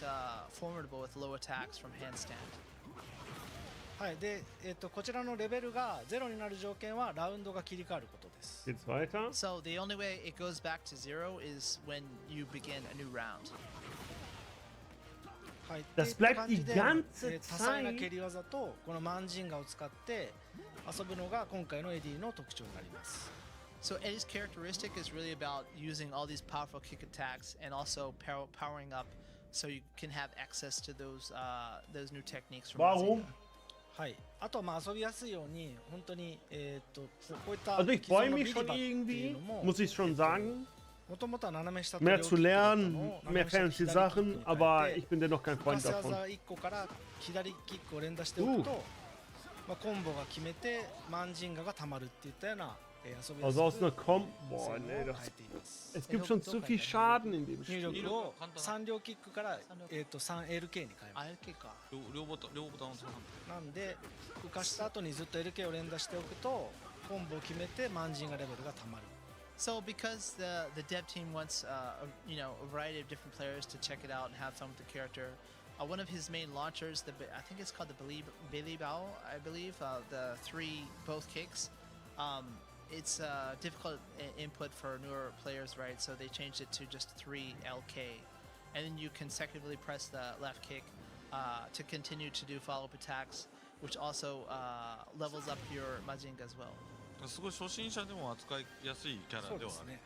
formidable with low attacks from handstand.
はい、で、こちらのレベルが0になる条件はラウンドが切り替わることです。
Geht's weiter?
So the only way it goes back to 0 is when you begin a new round.
はい、
Das
っていった
bleibt
感じ
die
で
ganze
多彩な
Zeit.
蹴り技とこのマンジンガを使って遊ぶのが今回のエディの特徴になります。
So Eddie's characteristic is really about using all these powerful kick attacks and also powering up so you can have access to those new techniques from
Warum?
Manzinga.
はい、あとはまあ遊びやすいように本当にこういった
Also ich
既存
freue
の
mich
ビリ
schon
バっていう
irgendwie,
のも
muss ich schon sagen,
もともとは斜め下と
mehr
両
zu
キックだったの
lernen,
を
mehr
斜め下
fancy
と左キックに
Sachen,
変え
aber
て
ich bin dennoch kein
浮
Freund
かせ
davon.
技1個から左キックを連打しておくと、まあ、コンボが決めてマンジンガがたまるっていったような遊びやす
Also
く
aus einer Kom...
性
Boah,
能を
nee,
変え
das...
ています。
Es gibt schon zu viel Schaden in dem
入
Spiel.
力を3両キックから、3LK に変えます
LK か。
両ボタンを押さな
なんで浮かした後にずっと LK を連打しておくとコンボを決めてマンジンガレベルがたまる。
So because the dev team wants a variety of different players to check it out and have fun with the character, one of his main launchers, I think it's called the Billy Bao, I believe, the 3 both kicks. It's difficult input for newer players, right? So they changed it to just 3 LK, and then you consecutively press the left kick to continue to do follow-up attacks, which also levels up your Majinga as well.
すごい初心者でも扱いやすいキャラではある。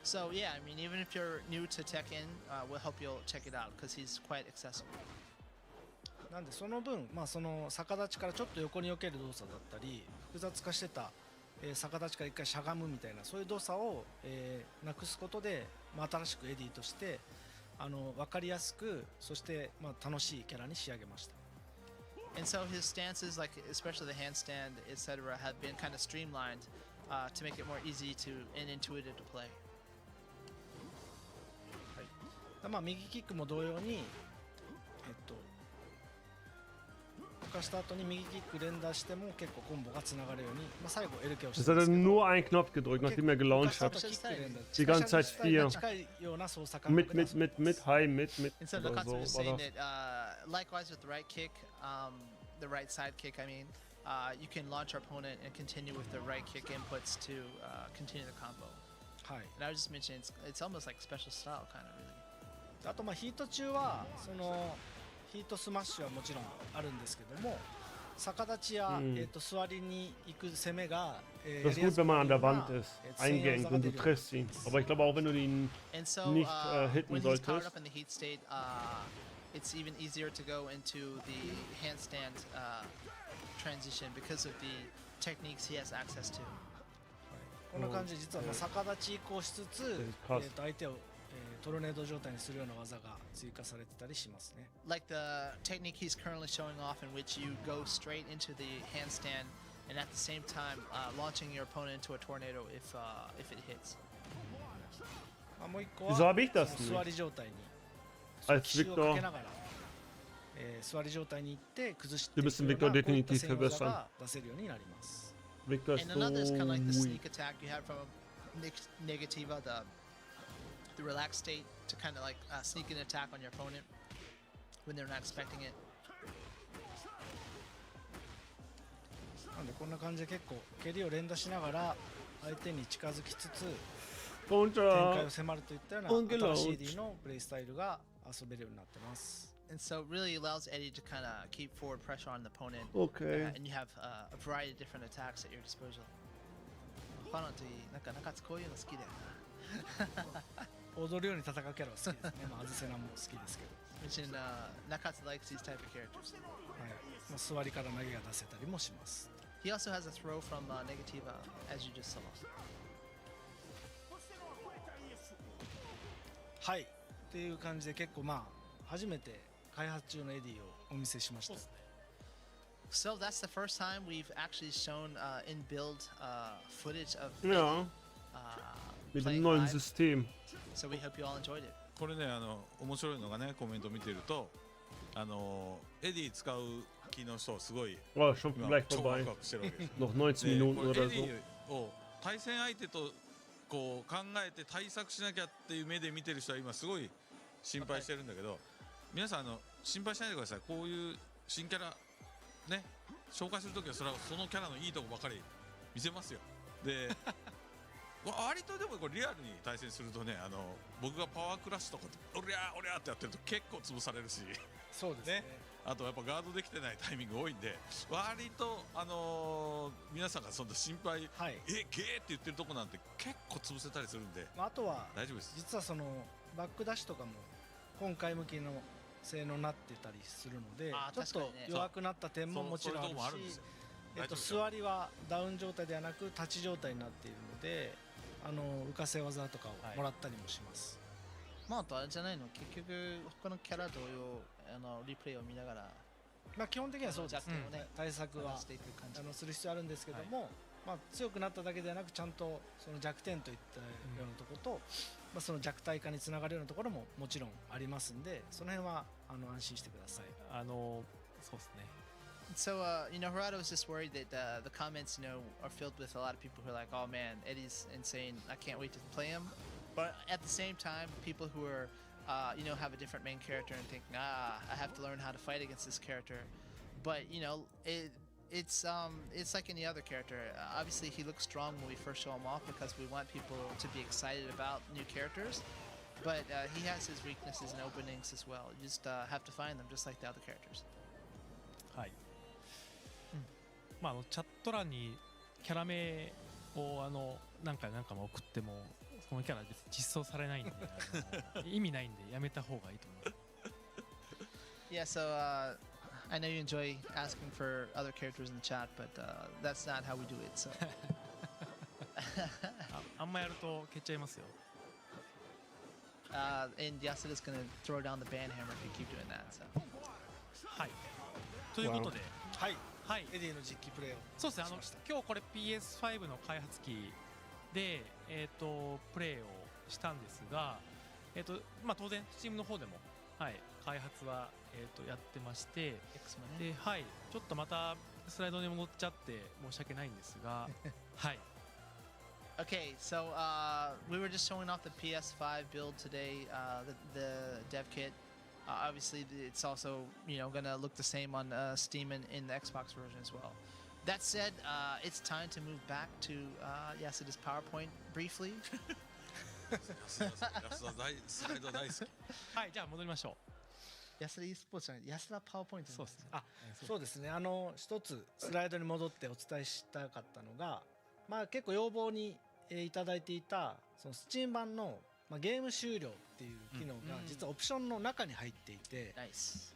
So yeah, I mean, even if you're new to Tekken, we'll hope you'll check it out because he's quite accessible.
なんでその分、まあ、その逆立ちからちょっと横に避ける動作だったり複雑化してた、逆立ちから一回しゃがむみたいなそういう動作を、なくすことで、まあ、新しくエディとして分かりやすくそして、まあ、楽しいキャラに仕上げました。
And so his stances, like especially the handstand, etc., have been kind of streamlined to make it more easy and intuitive to play.
まあ、右キックも同様に、浮かした後に右キック連打しても結構コンボがつながるように、まあ、最後 LK をし
Das
て
hat
る
er
んですけど
nur einen Knopf gedrückt, nachdem er gelauncht hat. Die ganze Zeit 4.
近いような操作感覚
Mit, hi, mit.
And so
Oder
Nakatsu
so
was
war
saying
das.
that likewise with the right kick, the right side kick, I mean, you can launch your opponent and continue with the right kick inputs to continue the combo.
はい、
And I was just mentioning it's almost like special style kind of really.
あとまあヒート中はそのヒートスマッシュはもちろんあるんですけども逆立ちや、座りに行く攻めが、
Das ist gut, wenn man an der Wand ist, eingängt und du triffst ihn. Aber ich glaube auch, wenn du ihn
And so
nicht hitten
when he's powered
solltest.
up in the heat state, it's even easier to go into the handstand transition because of the techniques he has access to.
こんな感じで実はまあ逆立ち移行しつつ、相手を、トルネード状態にするような技が追加されてたりしますね。
Like the technique he's currently showing off in which you go straight into the handstand and at the same time launching your opponent into a tornado if it hits.
まあ、もう一個
Wieso
は
habe ich das
座
nicht?
り状態に
Als
奇襲をかけ
Victor.
ながら、座り状態に行って崩して
Du
い
bist
く
im
ような
Victor
こういった
definitiv
戦技
verbessern.
が出せるようになります。
Victor ist
And
so
another is kind of like the
weak.
sneak attack you have from Negativa, the relaxed state to kind of like sneak an attack on your opponent when they're not expecting it.
なんでこんな感じで結構蹴りを連打しながら、相手に近づきつつ
Und
展開を迫るといったような新しい Eddy のプレイスタイルが遊べるようになってます。
And so it really allows Eddy to kind of keep forward pressure on the opponent.
Okay.
And you have a variety of different attacks at your disposal. ファナティなんか中津こういうの好きだよな。
踊るように戦うキャラは好きですね。まあアズセナも好きですけど。
Mention Nakatsu likes these type of characters.
はい。まあ座りから投げが出せたりもします。
He also has a throw from Negativa, as you just saw.
はい。っていう感じで結構まあ初めて開発中のエディをお見せしました。
So that's the first time we've actually shown in build footage of
Ja, mit dem
playing
neuen
live.
System.
So we hope you all enjoyed it.
これね面白いのがねコメント見てるとエディ使う気の人すごい
Oh, schon
今
gleich
超ワ
vorbei.
クワクしてるわけです
Noch 19
で
Minuten
これ
oder
エデ
so.
ィを対戦相手とこう考えて対策しなきゃっていう目で見てる人は今すごい心配してるんだけど、皆さん心配しないでください。こういう新キャラね紹介するときはそれはそのキャラのいいとこばかり見せますよ。で割とでもこれリアルに対戦するとね僕がパワークラッシュとかおりゃおりゃってやってると結構潰されるし
そうですね。
あとやっぱガードできてないタイミング多いんで割と皆さんがそんな心配、
はい。
ゲーって言ってるとこなんて結構潰せたりするんで
まああとは
大丈夫です。
実はそのバックダッシュとかも今回向きの性能になってたりするので、
あー
ちょっと
確かにね
弱くなった点ももちろんある
そういうとこもあるんです
し
よ。大丈夫ですよ
座りはダウン状態ではなく立ち状態になっているので浮かせ技とかをもらったりもします。
まああとあれじゃないの結局他のキャラ同様リプレイを見ながら
まあ基本的にはそうです
弱点をね
対策は
していく感じ。
する必要あるんですけども、まあ強くなっただけではなくちゃんとその弱点といったようなところと、まあその弱体化につながるようなところももちろんありますんで、その辺は安心してください。
そうですね。
So, Harada was just worried that the comments, are filled with a lot of people who are like, "Oh man, Eddie's insane! I can't wait to play him." But at the same time, people who are, have a different main character and thinking, I have to learn how to fight against this character. But it's like any other character. Obviously, he looks strong when we first show him off because we want people to be excited about new characters. But he has his weaknesses and openings as well. You just have to find them, just like the other characters.
はい。まあチャット欄にキャラ名を何回も送ってもそのキャラ実装されないんで意味ないんでやめた方がいいと思う。
Yeah, so I know you enjoy asking for other characters in the chat, but that's not how we do it. So
あんまやると消っちゃいますよ。
and Yasuda's gonna throw down the ban hammer if you keep doing that. So
はい。ということで、
はい。
はい。
エディの実機プレイを
そうですね。
しました
今日これ PS5 の開発機でプレイをしたんですが、まあ当然 Steam の方でもはい開発はやってまして、ではいちょっとまたスライドに戻っちゃって申し訳ないんですが、はい。
Okay, so we were just showing off the PS5 build today, the dev kit. Obviously, it's also gonna look the same on Steam and in the Xbox version as well. That said, it's time to move back to Yasuda's PowerPoint briefly.
安田スライド大好き。
はい、じゃあ戻りましょう。
Yasuda eSports じゃない、Yasuda PowerPoint
そうですね。
そうですね。一つスライドに戻ってお伝えしたかったのが、まあ結構要望にいただいていたその Steam 版のゲーム終了っていう機能が実はオプションの中に入っていて、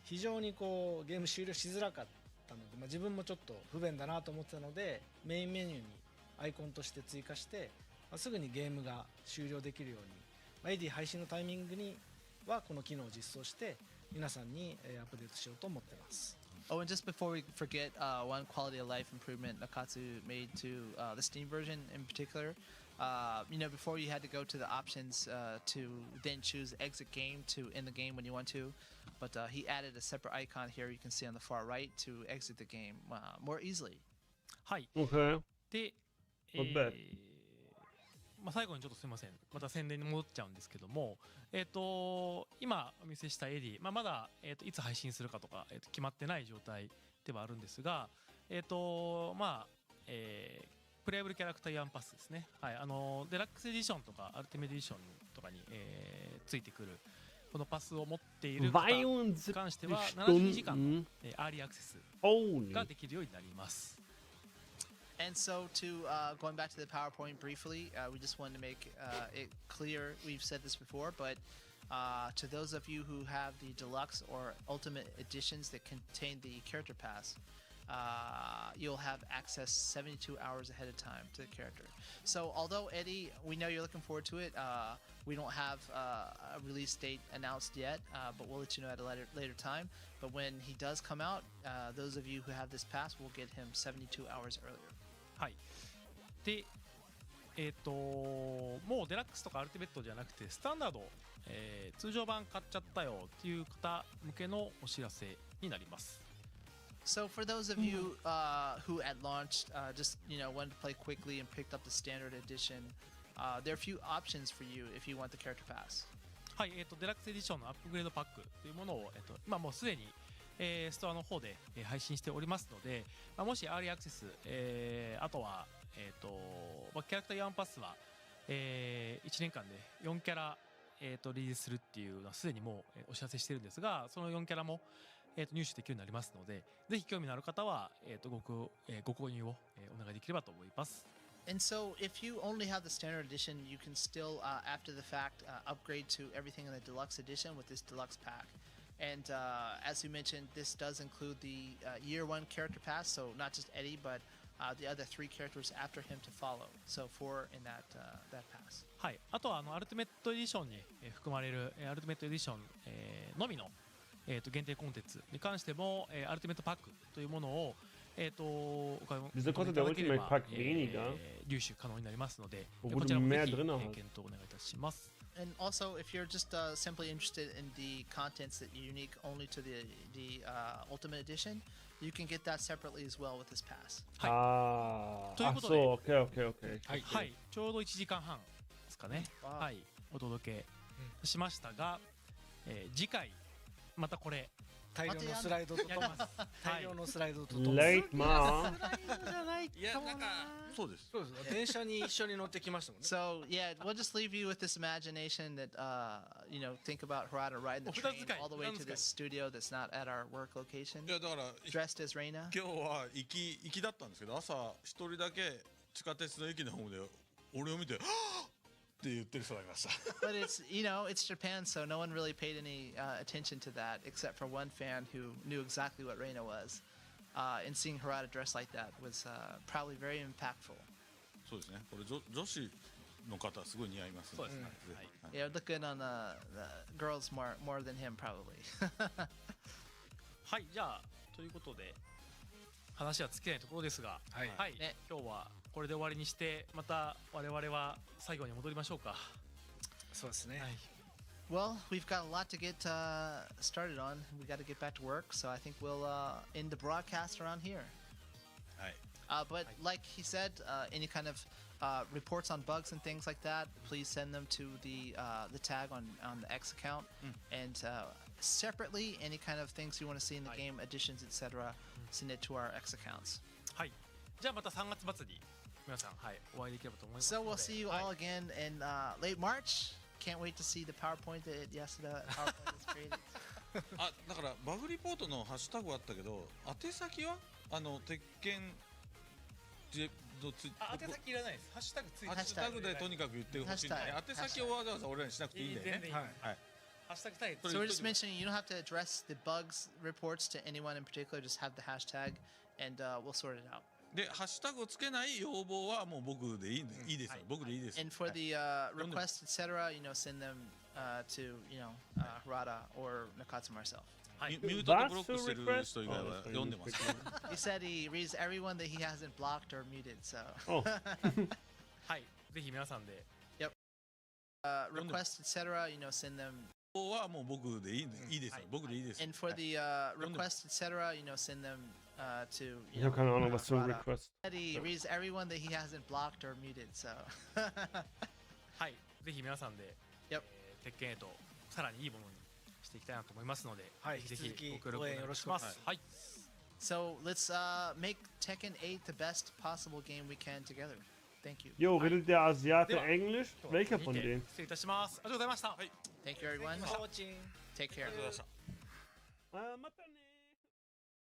非常にこうゲーム終了しづらかったので、自分もちょっと不便だなと思ってたのでメインメニューにアイコンとして追加して、すぐにゲームが終了できるように、エディ配信のタイミングにはこの機能を実装して皆さんにアップデートしようと思ってます。
Oh, and just before we forget, one quality of life improvement Nakatsu made to the Steam version in particular. Before you had to go to the options to then choose exit game to end the game when you want to, but he added a separate icon here you can see on the far right to exit the game more easily.
はい。
Okay.
で、
Not bad.
最後にちょっとすみません、また宣伝に戻っちゃうんですけども、今お見せしたエディ、まだ、いつ配信するかとか、決まってない状態ではあるんですが、プレイアブルキャラクターイヤンパスですね。はい、デラックスエディションとかアルティメットエディションとかに、ついてくるこのパスを持っている方に関しては72時間の、アーリーアクセスができるようになります。
And so, going back to the PowerPoint briefly, we just wanted to make it clear. We've said this before, but to those of you who have the deluxe or ultimate editions that contain the character pass, you'll have access 72 hours ahead of time to the character. So, although Eddie, we know you're looking forward to it. We don't have a release date announced yet, but we'll let you know at a later time. But when he does come out, those of you who have this pass will get him 72 hours earlier.
はい。で、もうデラックスとかアルティメットじゃなくてスタンダード、通常版買っちゃったよっていう方向けのお知らせになります。
So for those of you who at launch just wanted to play quickly and picked up the standard edition, there are a few options for you if you want the character pass.
はい、デラックスエディションのアップグレードパックというものを、今もうすでに、ストアの方で、配信しておりますので、もしアーリーアクセス、あとは、キャラクターイヤンパスは、1年間で4キャラ、リリースするっていうのはすでにもう、お知らせしてるんですが、その4キャラも、入手できるようになりますので、ぜひ興味のある方は、ご購入を、お願いできればと思います。
And so, if you only have the standard edition, you can still, after the fact, upgrade to everything in the deluxe edition with this deluxe pack. And as we mentioned, this does include the year one character pass, so not just Eddy, but the other 3 characters after him to follow. So 4 in that pass.
はい。あとはアルティメットエディションに含まれるアルティメットエディションのみの限定コンテンツに関してもアルティメットパックというものを
Wieso kostet der Ultimate Pack weniger?
入手可能になりますので、
Obwohl
こ
du
ちらもぜ
mehr
ひ
drin
検
hast.
討お願いいたします。
And also, if you're just simply interested in the contents that are unique only to the Ultimate Edition, you can get that separately as well with this pass.
Ah,
という
ach
ことで、
so, okay, okay, okay.
はい、ちょうど1時間半ですかね。はい、お届けしましたが、次回またこれ
大量のスライドと
やります。
大量のスライドとともに
Late, ma.
いやなんかそうです。
そうです電車に一緒に乗ってきましたもんね。
So yeah, we'll just leave you with this imagination that think about Harada riding the train all the way to this studio that's not at our work location,
いやだから
dressed as Reina.
今日は行きだったんですけど、朝一人だけ地下鉄の駅の方で俺を見てはぁって言ってる人がいました。
But it's it's Japan, so no one really paid any attention to that except for one fan who knew exactly what Reina was. And seeing Harada dressed like that was probably very impactful.
そうですね。これ女子の方すごい似合いますね。
そうですね。
はい
Yeah, it would look good on the girls more than him probably.
はい、じゃあということで話は尽きないところですが、
はい
ね
今日はこれで終わりにしてまた我々は作業に戻りましょうか。
そうですね。
はい。
Well, we've got a lot to get started on. We got to get back to work, so I think we'll end the broadcast around here.
はい。
But like he said, any kind of reports on bugs and things like that, please send them to the tag on the X account. And separately, any kind of things you want to see in the game, additions, etc., send it to our X accounts.
はい。じゃあまた3月末に皆さん、はい、お会いできればと思いますの
So
で。
we'll see you
はい
all again in late March. Can't wait to see the PowerPoint that Yasuda PowerPoint has created.
あ、だからバグリポートのハッシュタグあったけど、宛先は鉄拳の
宛先いらないです。ハッシュタグついて
ハッシュタグでとにかく言ってほしいんで、
ハッシュタグ
宛先をわざわざ俺らにしなくていいんだよね。
全然いい
はい。
ハッシュタグタイプ
So we're just mentioning you don't have to address the bugs reports to anyone in particular. Just have the hashtag, and we'll sort it out.
でハッシュタグをつけない要望はもう僕でいいですよ。僕でいいですよ。
And for the requests, etc., send them to Harada or Nakatsu myself.
はい。
ミュートとブロックしてる人以外は読んでます。
He said he reads everyone that he hasn't blocked or muted. So
Oh,
はい。ぜひ皆さんで
requests, etc., send them.
はもう僕でいいですよ。僕でいいですよ。
And for the requests, etc., send them to
ich habe keine Ahnung, was für ein
Harada.
Request.
He reads everyone that he hasn't blocked or muted. So
はい。ぜひ皆さんで
Yep.
鉄拳へとさらにいいものにしていきたいなと思いますので、
はい
ぜひぜ
引き続き
ひご協力お願いします。
応援よろしくお願いします
はい。
So let's make Tekken 8 the best possible game we can together. Thank you.
Jo, redet der Asiate
Ja.
Englisch? Welcher von denen?
失礼いたしますありがとうございました
Thank you, everyone.
Watching.
Take care.
ありがとうございました。
またね